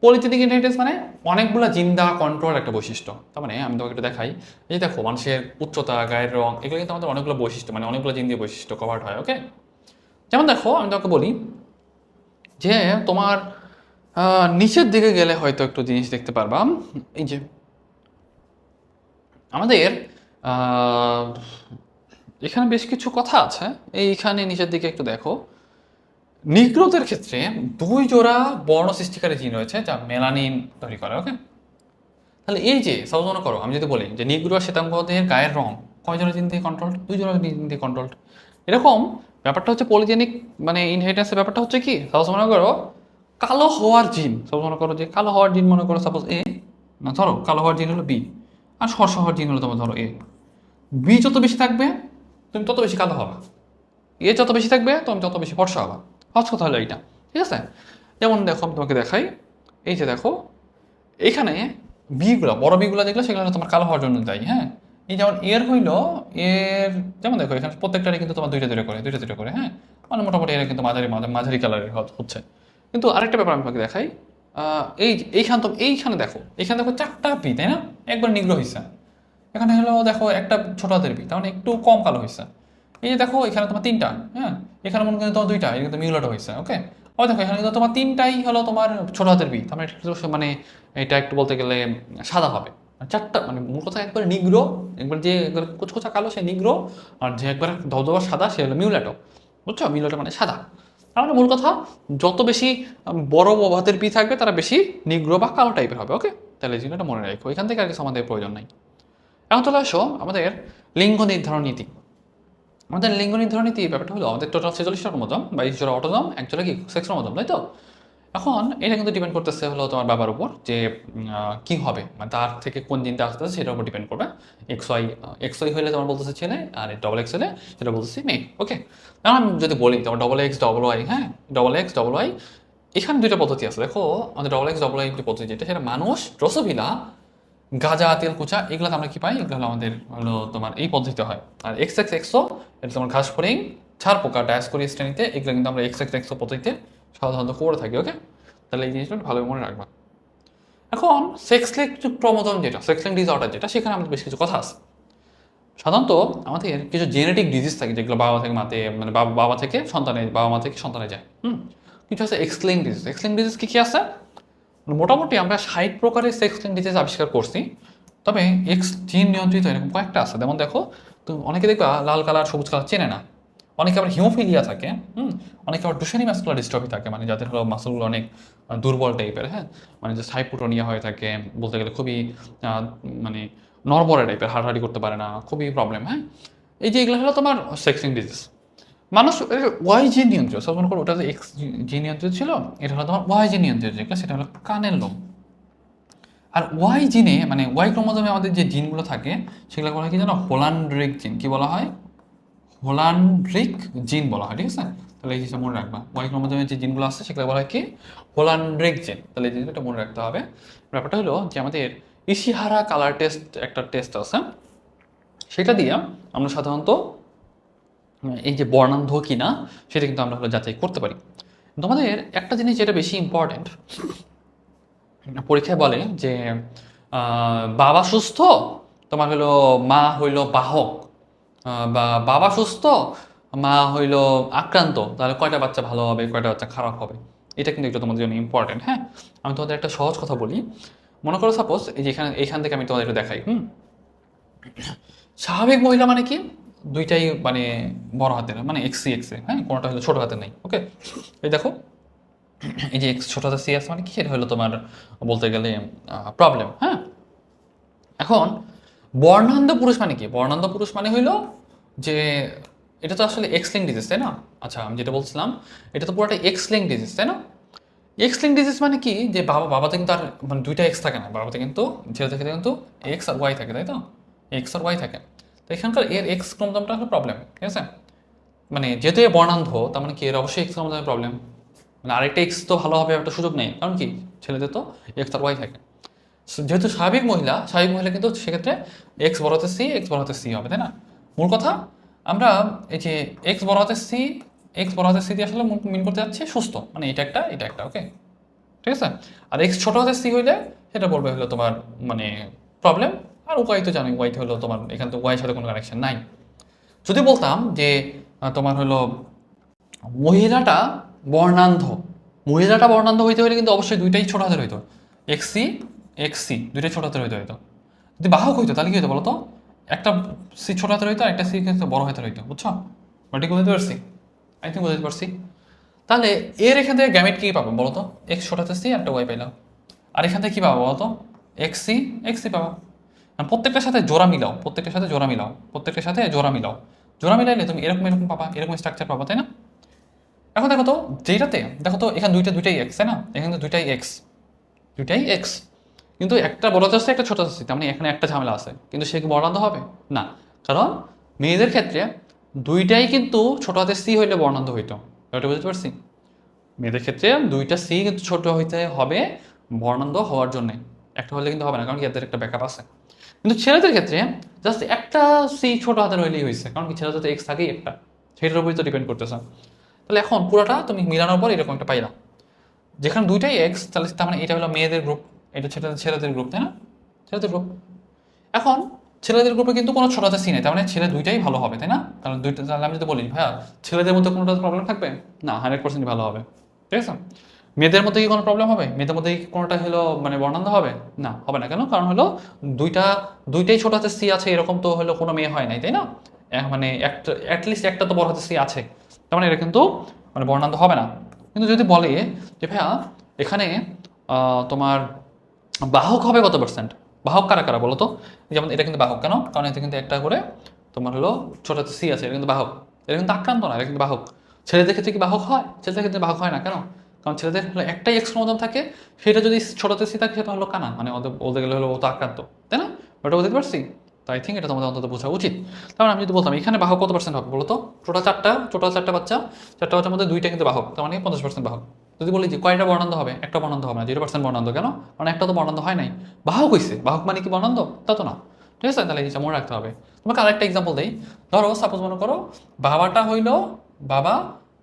পলিজেনিক ইনহেরিটেন্স মানে অনেকগুলো জিন দ্বারা কন্ট্রোল একটা বৈশিষ্ট্য। তার মানে আমি তোমাকে একটু দেখাই। এই যে দেখো, মানুষের উচ্চতা, গায়ের রং, এগুলো কিন্তু আমাদের অনেকগুলো বৈশিষ্ট্য, মানে অনেকগুলো জিন দিয়ে বৈশিষ্ট্য কভার হয়। ওকে, যেমন দেখো আমি তোমাকে বলি যে তোমার নিচের দিকে গেলে হয়তো একটু জিনিস দেখতে পারবা। এই যে আমাদের আহ, এখানে বেশ কিছু কথা আছে। এইখানে নিচের দিকে একটু দেখো, নিগ্রোদের ক্ষেত্রে 2 জোড়া বর্ণ সৃষ্টিকারী জিন রয়েছে যা মেলানিন তৈরি করে। ওকে, তাহলে এই যে সাপোজ মনে করো আমি যদি বলি যে নিগ্রো আর শ্বেতাঙ্গদের গায়ের রং কয় জোড়া জিন দিয়ে কন্ট্রোল? 2 জোড়া জিন দিয়ে কন্ট্রোল। এরকম ব্যাপারটা হচ্ছে পলিজেনিক মানে ইনহেরিটেন্সের ব্যাপারটা হচ্ছে কি? সাপোজ মনে করো কালো হওয়ার জিন, সাপোজ মনে করো যে কালো হওয়ার জিন মনে করো সাপোজ এ, না ধরো কালো হওয়ার জিন হলো বি, আর ফর্সা হওয়ার জিন হলো তোমার ধরো এ। বি যত বেশি থাকবে তুমি তত বেশি কালো হবা, এ যত বেশি থাকবে তুমি তত বেশি ফর্সা হবা। সহজ কথা হলো এইটা। ঠিক আছে, যেমন দেখো আমি তোমাকে দেখাই। এই যে দেখো এইখানে বিগুলো, বড় বিগুলো যেগুলো সেগুলো হলো তোমার কালো হওয়ার জন্য দায়ী। হ্যাঁ, এই যেমন এর হইলো এর, যেমন দেখো এখানে প্রত্যেকটারই কিন্তু তোমার দুইটা করে। হ্যাঁ, মানে মোটামুটি এরা কিন্তু মাঝারি কালারের হচ্ছে। কিন্তু আরেকটা ব্যাপার আমি তোমাকে দেখাই। এইখানে দেখো, এখানে দেখো 4টা বি, তাই না? একবার নিগ্রো হয়েছে। এখানে হলো দেখো একটা ছোট হাতের বি, তার মানে একটু কম কালো হয়েছে। এই যে দেখো এখানে তোমার 3টা, হ্যাঁ, এখানে মনে করি তোমার 2টা, এটা কিন্তু মিউলেট হয়েছে। ওকে, ও দেখো এখানে কিন্তু তোমার 3টাই হলো তোমার ছোট হাতের বি, তার মানে মানে এটা একটু বলতে গেলে সাদা হবে। আর 4টা মানে মূল কথা একবার নিগ্রো, একবার যে একবার কুচকুচা কালো সে নিগ্রো, আর যে একবার ধবধবা সাদা সে হলো মিউলেটো। বুঝছো? মিউলেটো মানে সাদা। তার মানে মূল কথা, যত বেশি বড় হাতের বি থাকবে তারা বেশি নিগ্রো বা কালো টাইপের হবে। ওকে, তাহলে এই জিনিসটা মনে রাখো, এখান থেকে আর কিছু আমাদের প্রয়োজন নাই। এখন চলে আসো আমাদের লিঙ্গ নির্ধারণ নীতি। আমাদের লিঙ্গ নির্ধারণ নীতি ব্যাপারটা হলো আমাদের টোটাল 46টা ক্রোমোজোম, 22 জোড়া অটোজোম, 1 জোড়া কি সেক্স ক্রোমোজোম, তাই তো? এখন এটা কিন্তু ডিপেন্ড করতেছে হলো তোমার বাবার উপর যে কি হবে, মানে তার থেকে কোন জিনটা আসতেছে সেটার উপর ডিপেন্ড করবে। এক্স ওয়াই হলে তোমার বলতেছে ছেলে, আর ডবল এক্স হলে সেটা বলতেছে মেয়ে। ওকে, এখন আমি যদি বলি তোমার ডবল এক্স ডবল ওয়াই, হ্যাঁ, ডবল এক্স ডবল ওয়াই, এখানে 2টা পদ্ধতি আছে। দেখো আমাদের ডবল এক্স ডবল ওয়াই যে পদ্ধতি যেটা, সেটা মানুষ, ড্রসোফিলা, গাঁজা, তেল কুচা, এগুলোতে আমরা কি পাই? এগুলো হলো আমাদের হলো তোমার এই পদ্ধতিতে হয়। আর এক্স এক্স এক্সো, এটা তোমার ঘাস ফড়িং, ছাড় পোকা, ডায়াসকোরিয়া শ্রেণীতে, এগুলো কিন্তু আমরা এক্স এক্স এক্সো পদ্ধতিতে সাধারণত করে থাকি। ওকে, তাহলে এই জিনিসটা ভালো মনে রাখবা। এখন সেক্স লিঙ্কড ক্রোমোজোম যেটা, সেক্স লিঙ্কড ডিসঅর্ডার যেটা, সেখানে আমাদের বেশ কিছু কথা আছে। সাধারণত আমাদের কিছু জেনেটিক ডিজিজ থাকে যেগুলো বাবা থেকে মাতে, মানে বাবা থেকে সন্তানে, বাবা মা থেকে সন্তানে যায়। কিছু আছে x linked disease. X linked disease কি আছে? মোটামুটি আমরা 60 প্রকারের সেক্স লিঙ্কড ডিজিজ আবিষ্কার করছি, তবে এক্স জিন নিয়ন্ত্রিত এরকম কয়েকটা আছে। যেমন দেখো তো অনেকে দেখবা লাল কালার সবুজ কালার চেনে না। অনেকে আবার হিমোফিলিয়া থাকে, অনেকে আবার ডুশেনি মাসকুলার ডিস্ট্রফি থাকে, মানে যাদের হলো মাসলগুলো অনেক দুর্বল টাইপের, হ্যাঁ, মানে যে হাইপোটোনিয়া হয়ে থাকে, বলতে গেলে খুবই মানে নড়বড়ে টাইপের, হাঁটাহাঁটি করতে পারে না, খুবই প্রবলেম, হ্যাঁ। এই যে এগুলো হলো তোমার সেক্সিং ডিজিজ। মানুষ ওয়াই জি নিয়ন্ত্রিত, মনে করো ওটা যে এক্স জি নিয়ন্ত্রিত ছিল, এটা হলো তোমার ওয়াই জি নিয়ন্ত্রিত যেগুলো, সেটা হলো কানের লোম। আর ওয়াই জিনে মানে ওয়াই ক্রোমোজোমে আমাদের যে জিনগুলো থাকে সেগুলো বলা হয় কি জানো, হোলান্ড্রিক জিন। কি বলা হয়? হোলান্ড্রিক জিন বলা হয়, ঠিক আছে? তাহলে এই জিনিসটা মনে রাখবা, ওয়াই ক্রোমোজোমে যে জিনগুলো আছে সেগুলো বলা হয় কি, হোলান্ড্রিক জিন। তাহলে এই জিনিসটা মনে রাখতে হবে। ব্যাপারটা হলো যে আমাদের ইশিহারা কালার টেস্ট একটা টেস্ট আছে, সেটা দিয়ে আমরা সাধারণত এই যে বর্ণান্ধ কিনা সেটা কিন্তু আমরা হলো যাচাই করতে পারি। তোমাদের একটা জিনিস যেটা বেশি ইম্পর্টেন্ট, পরীক্ষায় বলে যে বাবা সুস্থ, তোমার হলো মা হইলো বাহক, বা বাবা সুস্থ, মা হইলো আক্রান্ত, তাহলে কয়টা বাচ্চা ভালো হবে, কয়টা বাচ্চা খারাপ হবে। এটা কিন্তু একটু তোমাদের জন্য ইম্পর্টেন্ট, হ্যাঁ। আমি তোমাদের একটা সহজ কথা বলি। মনে করো সাপোজ এই যে এইখান থেকে আমি তোমাদের একটু দেখাই। স্বাভাবিক মহিলা মানে কি, দুইটাই মানে বড় হাতের, মানে এক্সি এক্সে, হ্যাঁ, কোনোটা হলো ছোট হাতের নেই, ওকে। এই দেখো, এই যে এক্স ছোট হাতের সি আছে মানে কি, সেটা হলো তোমার বলতে গেলে প্রবলেম, হ্যাঁ। এখন বর্ণান্ধ পুরুষ মানে কি? বর্ণান্ধ পুরুষ মানে হইলো যে এটা তো আসলে এক্স লিঙ্ক ডিজিজ, তাই না? আচ্ছা, আমি যেটা বলছিলাম, এটা তো পুরোটা এক্স লিঙ্ক ডিজিজ, তাই না? এক্স লিঙ্ক ডিজিজ মানে কি, যে বাবাতে কিন্তু আর মানে দুইটা এক্স থাকে না, বাবাতে কিন্তু ছেলেদের ক্ষেত্রে কিন্তু এক্স আর ওয়াই থাকে, তাই তো? এক্স আর ওয়াই থাকে। তো এখানকার এর এক্স ক্রোমোজোমটা হলো প্রবলেম, ঠিক আছে? মানে যেহেতু এ বর্ণান্ধ, তার মানে কি এর অবশ্যই এক্স ক্রোমোজোমের প্রবলেম। মানে আরেকটা এক্স তো ভালো হবে একটা সুযোগ নেই, কারণ কি ছেলেদের তো এক্স আর ওয়াই থাকে। যেহেতু স্বাভাবিক মহিলা কিন্তু সেক্ষেত্রে এক্স বড় হাতে সি, এক্স বড় হাতে সি হবে, তাই না? মূল কথা, আমরা এই যে এক্স বড় হাতে সি, এক্স বড় হাতে সি দিয়ে আসলে মিন করতে যাচ্ছি সুস্থ, মানে এটা একটা, ওকে, ঠিক আছে? আর এক্স ছোট হাতে সি হইলে সেটা বলবে হলো তোমার মানে প্রবলেম। আর ওয়াই তো জানোই, ওয়াই হলো তোমার এখানে তো ওয়াইয়ের সাথে কোনো কানেকশন নাই। যদি বলতাম যে তোমার হলো মহিলাটা বর্ণান্ধ, হইতে হলে কিন্তু অবশ্যই দুইটাই ছোট হাতের হইতো, এক্সি এক্সি দুইটাই ছোট হাতের হইতে হইতো। যদি বাহক হইতো তাহলে কি হতো বলো তো, একটা সি ছোট হাতের হইতো, একটা সি কিন্তু বড় হাতের হইতো, বুঝছো? ঠিক বুঝতে পারছি? আই থিঙ্ক বুঝতে পারছি। তাহলে এর এখান থেকে গ্যামেট কি পাবো বলো তো? এক্স ছোট হাতের সি, একটা ওয়াই পাইলাম। আর এখান থেকে কি পাবো বলো তো? এক্সি এক্সি পাবো। প্রত্যেকটার সাথে জোড়া মিলাও, জোড়া মিলাইলে তুমি এরকম পাবা, এরকম স্ট্রাকচার পাবা, তাই না? এখন দেখো তো, যেটাতে দেখো তো এখানে দুইটাই এক্স, তাই না? এখানে তো দুইটাই এক্স, কিন্তু একটা বড় আসছে, একটা ছোট আসছে, তার মানে এখানে একটা ঝামেলা আছে, কিন্তু সে কি বর্ণান্ধ হবে না? কারণ মেয়েদের ক্ষেত্রে দুইটাই কিন্তু ছোট হাতের সি হইলে বর্ণান্ধ হইতো, এটা বুঝতে পারছি? মেয়েদের ক্ষেত্রে দুইটা সি কিন্তু ছোট হইতে হবে বর্ণান্ধ হওয়ার জন্য, একটা হলে কিন্তু হবে না, কারণ কি এদের একটা ব্যাকআপ আছে। কিন্তু ছেলেদের ক্ষেত্রে জাস্ট একটা সি ছোট হাতের হইলেই হয়েছে, কারণ কি ছেলেদের তো এক্স থাকেই একটা, সেটার উপরই তো ডিপেন্ড করতেছে। তাহলে এখন পুরোটা তুমি মিলানোর পর এরকম একটা পাইলাম, যেখানে দুইটাই এক্স, তাহলে তার মানে এটা হলো মেয়েদের গ্রুপ, এটা ছেলেদের গ্রুপ, তাই না? ছেলেদের গ্রুপ। এখন ছেলেদের গ্রুপে কিন্তু কোনো ছোট হাতের সি নেই, তার মানে ছেলে দুইটাই ভালো হবে, তাই না? কারণ দুইটা, তাহলে আমি যদি বলি ভাইয়া ছেলেদের মধ্যে কোনোটা প্রবলেম থাকবে না, 100% ভালো হবে, ঠিক আছে? মেয়েদের মধ্যে কি কোনো প্রবলেম হবে? মেয়েদের মধ্যে কি কোনোটা হলো মানে বর্ণান্ধ হবে না? হবে না, কেন? কারণ হলো দুইটাই ছোট হাতের সি আছে, এরকম তো হলো কোনো মেয়ে হয় নাই, তাই না? মানে একটা অ্যাটলিস্ট একটা তো বড় হাতের সি আছে, তার মানে এটা কিন্তু মানে বর্ণান্ধ হবে না। কিন্তু যদি বলে যে ভাইয়া এখানে তোমার বাহক হবে কত পার্সেন্ট, বাহক কারা কারা বলো তো? যেমন এটা কিন্তু বাহক, কেন? কারণ এতে কিন্তু একটা করে তোমার হলো ছোট হাতের সি আছে, এটা কিন্তু বাহক, এটা কিন্তু আক্রান্ত না, এটা কিন্তু বাহক। ছেলেদের ক্ষেত্রে কি বাহক হয়? ছেলেদের ক্ষেত্রে বাহক হয় না, কেন? কারণ ছেলেদের হলো একটাই এক্স ক্রোমোজোম থাকে, সেটা যদি ছোট হাতের সি থাকে সেটা হলো কানা, মানে ওদের বলতে গেলে হলো ও তো আক্রান্ত, তাই না? ওটা বুঝতে পারছি? তো আই থিঙ্ক এটা তোমাদের অন্তত বোঝা উচিত। তারপর আমি যদি বলতাম এখানে বাহক কত পার্সেন্ট হবে বলো তো? টোটাল চারটা বাচ্চা, চারটা বাচ্চার মধ্যে দুইটা কিন্তু বাহক, তার মানে 50% বাহক। যদি বলি যে কয়টা বর্ণান্ধ হবে, একটা বর্ণান্ধ হবে না, 0% বর্ণান্ধ, কেন? কারণ একটা তো বর্ণান্ধ হয় নাই, বাহক হয়েছে, বাহক মানে কি বর্ণান্ধ? তা তো না, ঠিক আছে? তাহলে এই জিনিসটা মনে রাখতে হবে। তোমাকে আরেকটা এক্সাম্পল দেই, ধরো সাপোজ মনে করো বাবাটা হইলো বাবা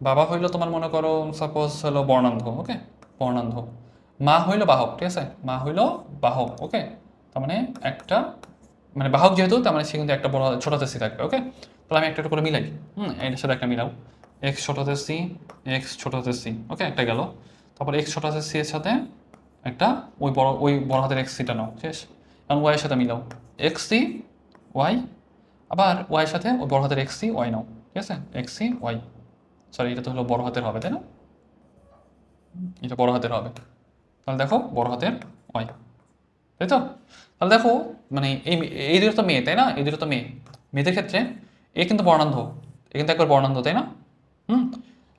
বাবা হইলো তোমার মনে করো সাপোজ হলো বর্ণান্ধ, ওকে, বর্ণান্ধ। মা হইলো বাহক, ঠিক আছে, মা হইলো বাহক, ওকে। তার মানে একটা মানে বাহক যেহেতু, তার মানে সে কিন্তু একটা বড় ছোট হাতের সি থাকবে, ওকে। তাহলে আমি একটা করে মিলাই, এটার সাথে একটা মিলাও, এক্স ছোট হাতের সি, এক্স ছোট হাতের সি, ওকে, একটা গেল। তারপর এক্স ছোট হাতের সি এর সাথে একটা ওই বড় হাতের এক্স সিটা নাও, শেষ। এখন ওয়াই এর সাথে মিলাও, এক্স সি ওয়াই, আবার ওয়াইয়ের সাথে ওই বড় হাতের এক্স সি ওয়াই নাও, ঠিক আছে, এক্স সি ওয়াই, সরি এটা তো হলো বড় হাতের হবে তাই না, এটা বড় হাতের হবে, তাহলে দেখো বড় হাতের ওয়াই, তাই তো। তাহলে দেখো মানে এই দুটো তো মেয়ে তাই না, এই দুটো তো মেয়ে, মেয়েদের ক্ষেত্রে এ কিন্তু বর্ণান্ধ, এ কিন্তু একবার বর্ণান্ধ তাই না। হুম।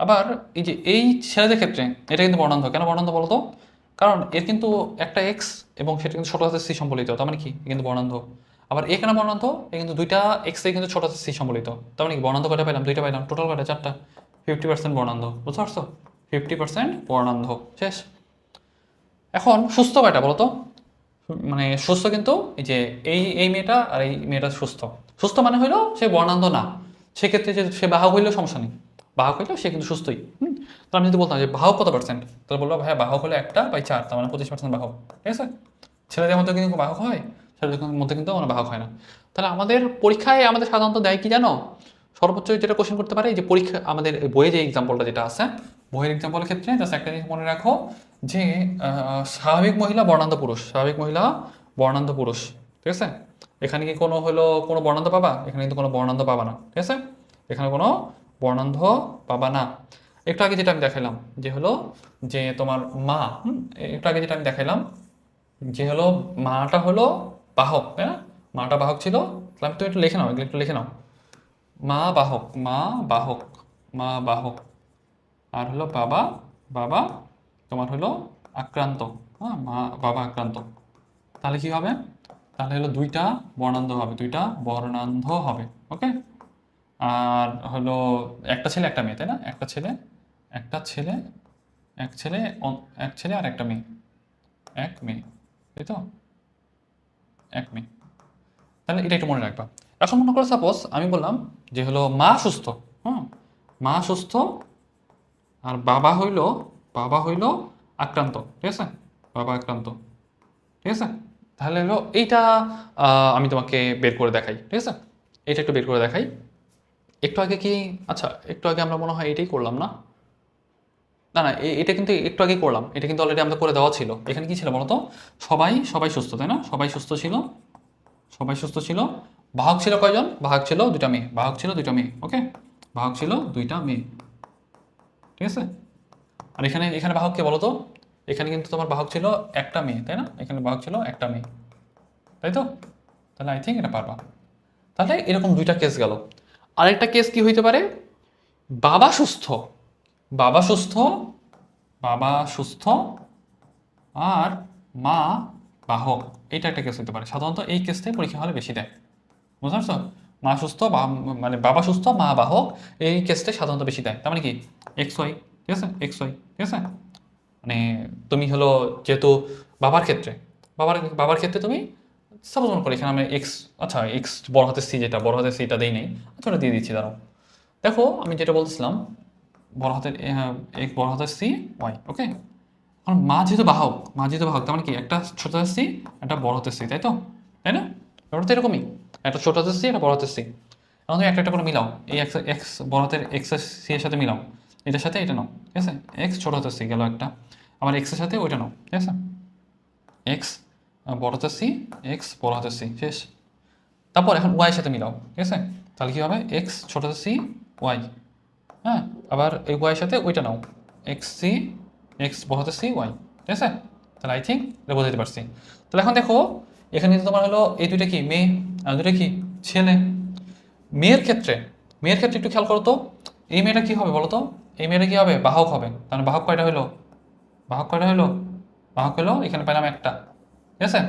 আবার এই যে এই ছেলেদের ক্ষেত্রে এটা কিন্তু বর্ণান্ধ, কেন বর্ণান্ধ বলো তো, কারণ এর কিন্তু একটা এক্স এবং সেটা কিন্তু ছোট হাতের সি সম্বলিত, তার মানে কি এ কিন্তু বর্ণান্ধ। আবার এ কেন বর্ণান্ধ, এ কিন্তু দুইটা এক্স এ কিন্তু ছোট হাতের সি সম্বলিত, তার মানে কি বর্ণান্ধ কয়টা পাইলাম, দুইটা পাইলাম, টোটাল কয়টা, চারটা, 50% বর্ণান্ধ, বুঝতে পারছো, 50% বর্ণান্ধ, শেষ। এখন সুস্থ কয়টা বলো তো, মানে সুস্থ কিন্তু এই যে এই এই মেয়েটা আর এই মেয়েটা সুস্থ, সুস্থ মানে হইলো সে বর্ণান্ধ না, সেক্ষেত্রে যে সে বাহক হইলেও সমস্যা নেই, বাহক হইলেও সে কিন্তু সুস্থই। তো আমি যদি বলতাম যে বাহক কত পার্সেন্ট, তাহলে বলবো ভাইয়া বাহক হলে 1/4, তার মানে 25% বাহক, ঠিক আছে। ছেলেদের মধ্যে কিন্তু বাহক হয়, ছেলেদের মধ্যে কিন্তু কোনো বাহক হয় না। তাহলে আমাদের পরীক্ষায় আমাদের সাধারণত দেয় কি জানো, সর্বোচ্চ যেটা কোশ্চেন করতে পারে, এই যে পরীক্ষা আমাদের বইয়ে যে এক্সাম্পলটা যেটা আছে, বইয়ের এক্সাম্পলের ক্ষেত্রে জাস্ট একটা জিনিস মনে রাখো যে স্বাভাবিক মহিলা বর্ণান্ধ পুরুষ, স্বাভাবিক মহিলা বর্ণান্ধ পুরুষ, ঠিক আছে। এখানে কি কোনো হলো কোনো বর্ণান্ধ পাবা, এখানে কিন্তু কোনো বর্ণান্ধ পাবা না, ঠিক আছে, এখানে কোনো বর্ণান্ধ পাবা না। একটু আগে যেটা আমি দেখাইলাম যে হলো যে তোমার মা, একটু আগে যেটা আমি দেখাইলাম যে হলো মাটা হলো বাহক তাই না, মাটা বাহক ছিল, তাহলে আমি তো একটু লিখে নাও, এগুলো একটু লিখে নাও, মা বাহক, মা বাহক, মা বাহক, আর হলো বাবা, বাবা তোমার হলো আক্রান্ত, হ্যাঁ মা বাবা আক্রান্ত, তাহলে কি হবে, তাহলে হলো দুইটা বর্ণান্ধ হবে, দুইটা বর্ণান্ধ হবে, ওকে। আর হলো একটা ছেলে একটা মেয়ে তাই না, একটা ছেলে, একটা ছেলে, এক ছেলে, এক ছেলে আর একটা মেয়ে, এক মেয়ে, তাই তো, এক মেয়ে, তাহলে এটা একটু মনে রাখবা। এখন মনে করো সাপোজ আমি বললাম যে হলো মা সুস্থ, হুম, মা সুস্থ, আর বাবা হইল আক্রান্ত, ঠিক আছে, বাবা আক্রান্ত, ঠিক আছে। তাহলে হলো এইটা আমি তোমাকে বের করে দেখাই, ঠিক আছে, এটা একটু বের করে দেখাই। একটু আগে কি, আচ্ছা একটু আগে আমরা মনে হয় এটাই করলাম না, না না এটা কিন্তু একটু আগে করলাম, এটা কিন্তু অলরেডি আমরা করে দেওয়া ছিল। এখানে কি ছিল বলতো, সবাই সবাই সুস্থ তাই না, সবাই সুস্থ ছিল, সবাই সুস্থ ছিল, বাহক ছিল কয়জন, বাহক ছিল দুইটা মেয়ে, বাহক ছিল দুইটা মেয়ে, ওকে, বাহক ছিল দুইটা মেয়ে, ঠিক আছে। আর এখানে এখানে বাহক কে বলো তো, এখানে কিন্তু তোমার বাহক ছিল একটা মেয়ে তাই না, এখানে বাহক ছিল একটা মেয়ে, তাই তো। তাহলে আই থিঙ্ক এটা পারবা। তাহলে এরকম দুইটা কেস গেল। আরেকটা কেস কি হইতে পারে, বাবা সুস্থ, বাবা সুস্থ, বাবা সুস্থ, আর মা বাহক, এটা একটা কেস হতে পারে। সাধারণত এই কেসটাই পরীক্ষা হলে বেশি দেয়, বুঝতে পারছো, মা সুস্থ মানে বাবা সুস্থ মা বাহক, এই কেসটাই সাধারণত বেশি দেয়। তার মানে কি এক্স ওয়াই, ঠিক আছে, এক্স ওয়াই, ঠিক আছে। মানে তুমি হলো যেহেতু বাবার ক্ষেত্রে, বাবার ক্ষেত্রে তুমি সাপোজ মনে করো এখানে আমি এক্স, আচ্ছা এক্স বড় হাতের সি, যেটা বড় হাতের সিটা দেই নেই, আচ্ছা ওটা দিয়ে দিচ্ছি দাঁড়াও। দেখো আমি যেটা বলছিলাম বড় হাতের এক বড় হাতের সি ওয়াই, ওকে। এখন মা যেহেতু বাহক, মা যেহেতু বাহক, তার মানে কি একটা ছোট হাতের সি একটা বড় হাতের সি, তাই তো, তাই না, ব্যাপারটা তো এরকমই, একটা ছোট হাতের সি একটা বড় হাতের সি। এখন তুমি একটা একটা করে মিলাও, এই এক্স এক্স বড় হাতের এক্স সি এর সাথে মিলাও, এটার সাথে এটা নাও, ঠিক আছে, এক্স ছোট হাতের সি গেল একটা, আবার এক্স এর সাথে ওইটা নাও, ঠিক আছে, এক্স বড় হাতের সি, এক্স বড় হাতের সি, শেষ। তারপর এখন ওয়াই এর সাথে মিলাও, ঠিক আছে, তাহলে কি হবে এক্স ছোট হাতের সি ওয়াই, হ্যাঁ, আবার এই ওয়াই এর সাথে ওইটা নাও, এক্স সি, এক্স বড় হাতের সি ওয়াই, ঠিক আছে। তাহলে আই থিঙ্ক এটা বোঝাতে পারছি। তাহলে এখন দেখো এখানে কিন্তু তোমার হলো এই দুইটা কি মেয়ে আর দুইটা কি ছেলে। মেয়ের ক্ষেত্রে, মেয়ের ক্ষেত্রে একটু খেয়াল করো তো, এই মেয়েটা কি হবে বলো তো, এই মেয়েটা কি হবে বাহক হবে, তাহলে বাহক কয়টা হলো, বাহক কয়টা হলো, বাহক হলো এখানে পেলাম একটা, ঠিক আছে।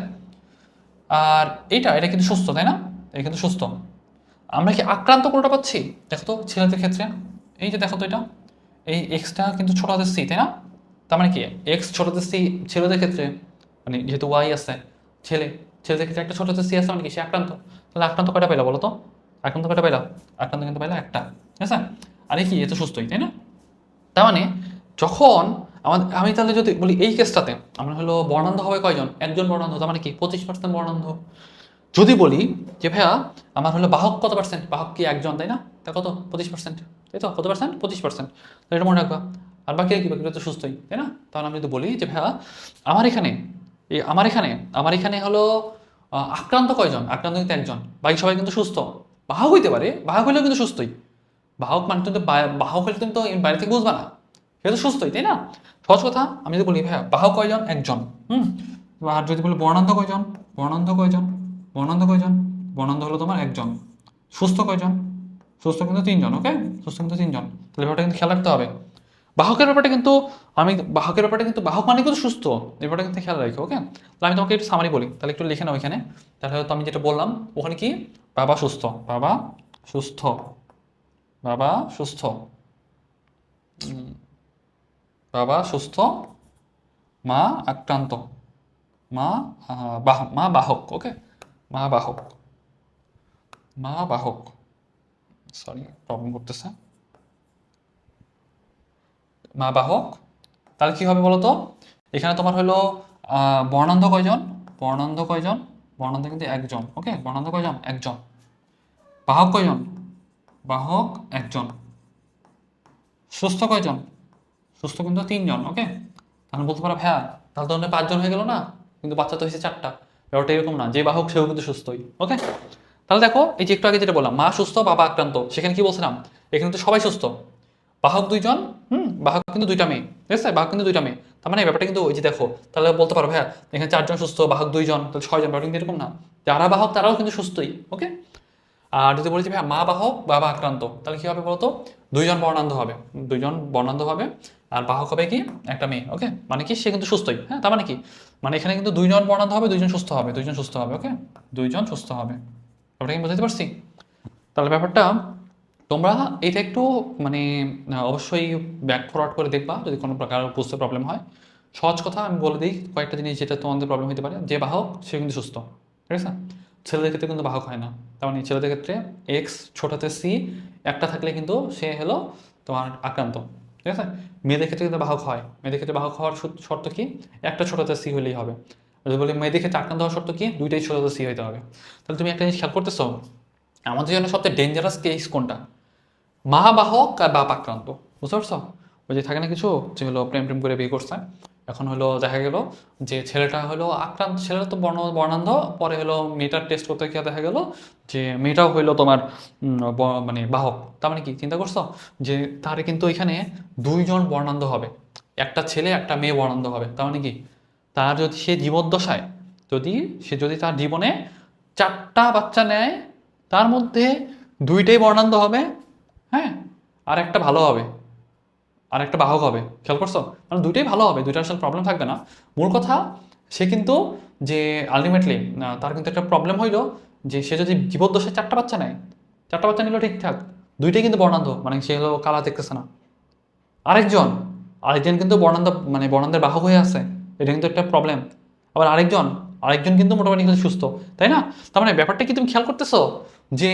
আর এটা কিন্তু সুস্থ তাই না, এটা কিন্তু সুস্থ। আমরা কি আক্রান্ত কোনটা পাচ্ছি, দেখো তো ছেলেদের ক্ষেত্রে, এই যে দেখো তো এটা, এই এক্সটা কিন্তু ছোট হাতের সি তাই না, তার মানে কি এক্স ছোট হাতের সি ছেলেদের ক্ষেত্রে, মানে যেহেতু ওয়াই আছে, ছেলে, ছেলেদের ক্ষেত্রে একটা ছোট হাতের সি আছে, মানে কি সে আক্রান্ত। তাহলে আক্রান্ত কয়টা পেলা বলো তো, আক্রান্ত কয়টা পেলা, আক্রান্ত কিন্তু পেলা একটা, ঠিক আছে। আরে কি এ তো সুস্থই তাই না। তার মানে যখন আমি তাহলে যদি বলি এই কেসটাতে আমরা হলো বর্ণান্ধ হবে কয়জন, একজন বর্ণান্ধ, তার মানে কি 25% বর্ণান্ধ। যদি বলি যে ভাইয়া আমার হলো বাহক কত পার্সেন্ট, বাহক কি একজন তাই না, তা কত 25%, তাই তো, কত পার্সেন্ট 25%, তো এটা মনে রাখবা। আর বাকি কি, বাকি তো সুস্থই তাই না। তাহলে আমি যদি বলি যে ভাইয়া আমার এখানে আমার এখানে হলো আক্রান্ত কয়জন, আক্রান্ত কিন্তু একজন, বাকি সবাই কিন্তু সুস্থ, বাহক হইতে পারে, বাহক হইলেও কিন্তু সুস্থই। বাহক মানে তুমি তো বাহক হলে তুমি তো বাইরে থেকে বুঝবা না, সে তো সুস্থই, তাই না? সহজ কথা, আমি যদি বলি ভাইয়া বাহক কয়জন, একজন। আর যদি বলি বর্ণান্ধ কয়জন, বর্ণান্ধ কয়জন, বর্ণান্ধ কয়জন, বর্ণান্ধ হলো তোমার একজন। সুস্থ কয়জন, সুস্থ কিন্তু তিনজন। ওকে, সুস্থ কিন্তু তিনজন। তাহলে ব্যাপারটা কিন্তু খেয়াল রাখতে হবে। বাহকের ব্যাপারটা কিন্তু বাহকের ব্যাপারটা কিন্তু বাহক মানে কিন্তু সুস্থ, এই ব্যাপারটা কিন্তু খেয়াল রাখো। ওকে, তাহলে আমি তোমাকে একটু সামারি বলি, তাহলে একটু লিখে নাও এখানে। তাহলে হয়তো আমি যেটা বললাম ওখানে কি, বাবা সুস্থ, বাবা সুস্থ, বাবা সুস্থ, বাবা সুস্থ, মা আক্রান্ত, মা বাহক। ওকে, মা বাহক, মা বাহক, সরি প্রবলেম করতেছে, মা বাহক। তাহলে কি হবে বলো তো, এখানে তোমার হলো বর্ণান্ধ কয়জন, বর্ণান্ধ কয়জন, বর্ণান্ধ কিন্তু একজন। ওকে, বর্ণান্ধ কয়জন, একজন। বাহক কয়জন, বাহক একজন। সুস্থ কয়জন, সুস্থ কিন্তু তিনজন। ওকে, তাহলে বলতে পারো হ্যাঁ, তাহলে তো আমাদের পাঁচজন হয়ে গেল না, কিন্তু বাচ্চা তো হয়েছে চারটা। ব্যাপারটা এরকম না, যে বাহক সেও কিন্তু সুস্থই। ওকে, তাহলে দেখো এই যে একটু আগে যেটা বললাম, মা সুস্থ বাবা আক্রান্ত, সেখানে কি বলছিলাম, এখানে তো সবাই সুস্থ, বাহক দুইজন। বাহক কিন্তু দুইটা মেয়ে, ঠিক আছে, বাহক কিন্তু দুইটা মেয়ে। তার মানে ব্যাপারটা কিন্তু ওই যে দেখো, তাহলে বলতে পারো হ্যাঁ এখানে চারজন সুস্থ, বাহক দুইজন, তাহলে ছয়জন। ব্যাপারটা কিন্তু এরকম না, যারা বাহক তারাও কিন্তু সুস্থই। ওকে, আর যদি বলি যে ভাই মা বাহক বাবা আক্রান্ত, তাহলে কি হবে বলতো, দুইজন বর্ণান্ধ হবে, দুইজন বর্ণান্ধ হবে, আর বাহক হবে কি, একটা মেয়ে। ওকে, মানে কি সে কিন্তু সুস্থই। হ্যাঁ, তার মানে কি, মানে এখানে কিন্তু দুইজন বর্ণান্ধ হবে, দুইজন সুস্থ হবে, দুইজন সুস্থ হবে। ওকে, দুইজন সুস্থ হবে। ব্যাপারটা কি বুঝতে পারছি? তাহলে ব্যাপারটা তোমরা এটা একটু মানে অবশ্যই ব্যাক ফরওয়ার্ড করে দেখবা যদি কোনো প্রকার বুঝতে প্রবলেম হয়। সহজ কথা আমি বলে দিই কয়েকটা জিনিস যেটা তোমাদের প্রবলেম হতে পারে। যে বাহক সে কিন্তু সুস্থ, ঠিক আছে, ছেলেদের ক্ষেত্রে কিন্তু বাহক হয় না। তার মানে ছেলেদের ক্ষেত্রে এক্স ছোটাতে সি একটা থাকলে কিন্তু সে হলো তোমার আক্রান্ত, ঠিক আছে। মেয়েদের ক্ষেত্রে কিন্তু বাহক হয়, মেয়েদের ক্ষেত্রে বাহক হওয়ার শর্ত কি, একটা ছোটাতে সি হলেই হবে। যদি বলি মেয়েদের ক্ষেত্রে আক্রান্ত হওয়ার শর্ত কি, দুইটাই ছোটাতে সি হইতে হবে। তাহলে তুমি একটা জিনিস খেয়াল করতেছো, আমাদের জন্য সবচেয়ে ডেঞ্জারাস কেস কোনটা, মহাবাহক আর বাপ আক্রান্ত। বুঝতে পারছো? ওই যে থাকে না কিছু, যে হলো প্রেম প্রেম করে বিয়ে করছে, এখন হলো দেখা গেল যে ছেলেটা হলো আক্রান্ত, ছেলেটা তো বর্ণান্ধ, পরে হলো মেয়েটার টেস্ট করতে গিয়ে দেখা গেল যে মেয়েটাও হইলো তোমার মানে বাহক। তার মানে কি চিন্তা করছো, যে তার কিন্তু এখানে দুইজন বর্ণান্ধ হবে, একটা ছেলে একটা মেয়ে বর্ণান্ধ হবে। তার মানে কি, তার যদি সে জীবদ্দশায় যদি সে যদি তার জীবনে চারটা বাচ্চা নেয়, তার মধ্যে দুইটাই বর্ণান্ধ হবে, হ্যাঁ, আর একটা ভালো হবে, আর একটা বাহক হবে। খেয়াল করছো, মানে দুইটাই ভালো হবে, দুইটা আসলে প্রবলেম থাকবে না। মূল কথা সে কিন্তু যে আলটিমেটলি তার কিন্তু একটা প্রবলেম হইলো, যে সে যদি জীবদ্দশায় চারটা বাচ্চা নেয়, চারটা বাচ্চা নিল ঠিকঠাক, দুইটাই কিন্তু বর্ণান্ধ, মানে সে হলো কালা দেখতেছে না। আরেকজন আরেকজন কিন্তু বর্ণান্ধ, মানে বর্ণান্ধের বাহক হয়ে আছে, এটা কিন্তু একটা প্রবলেম। আবার আরেকজন আরেকজন কিন্তু মোটামুটি সুস্থ, তাই না? তার মানে ব্যাপারটা কি তুমি খেয়াল করতেছো, যে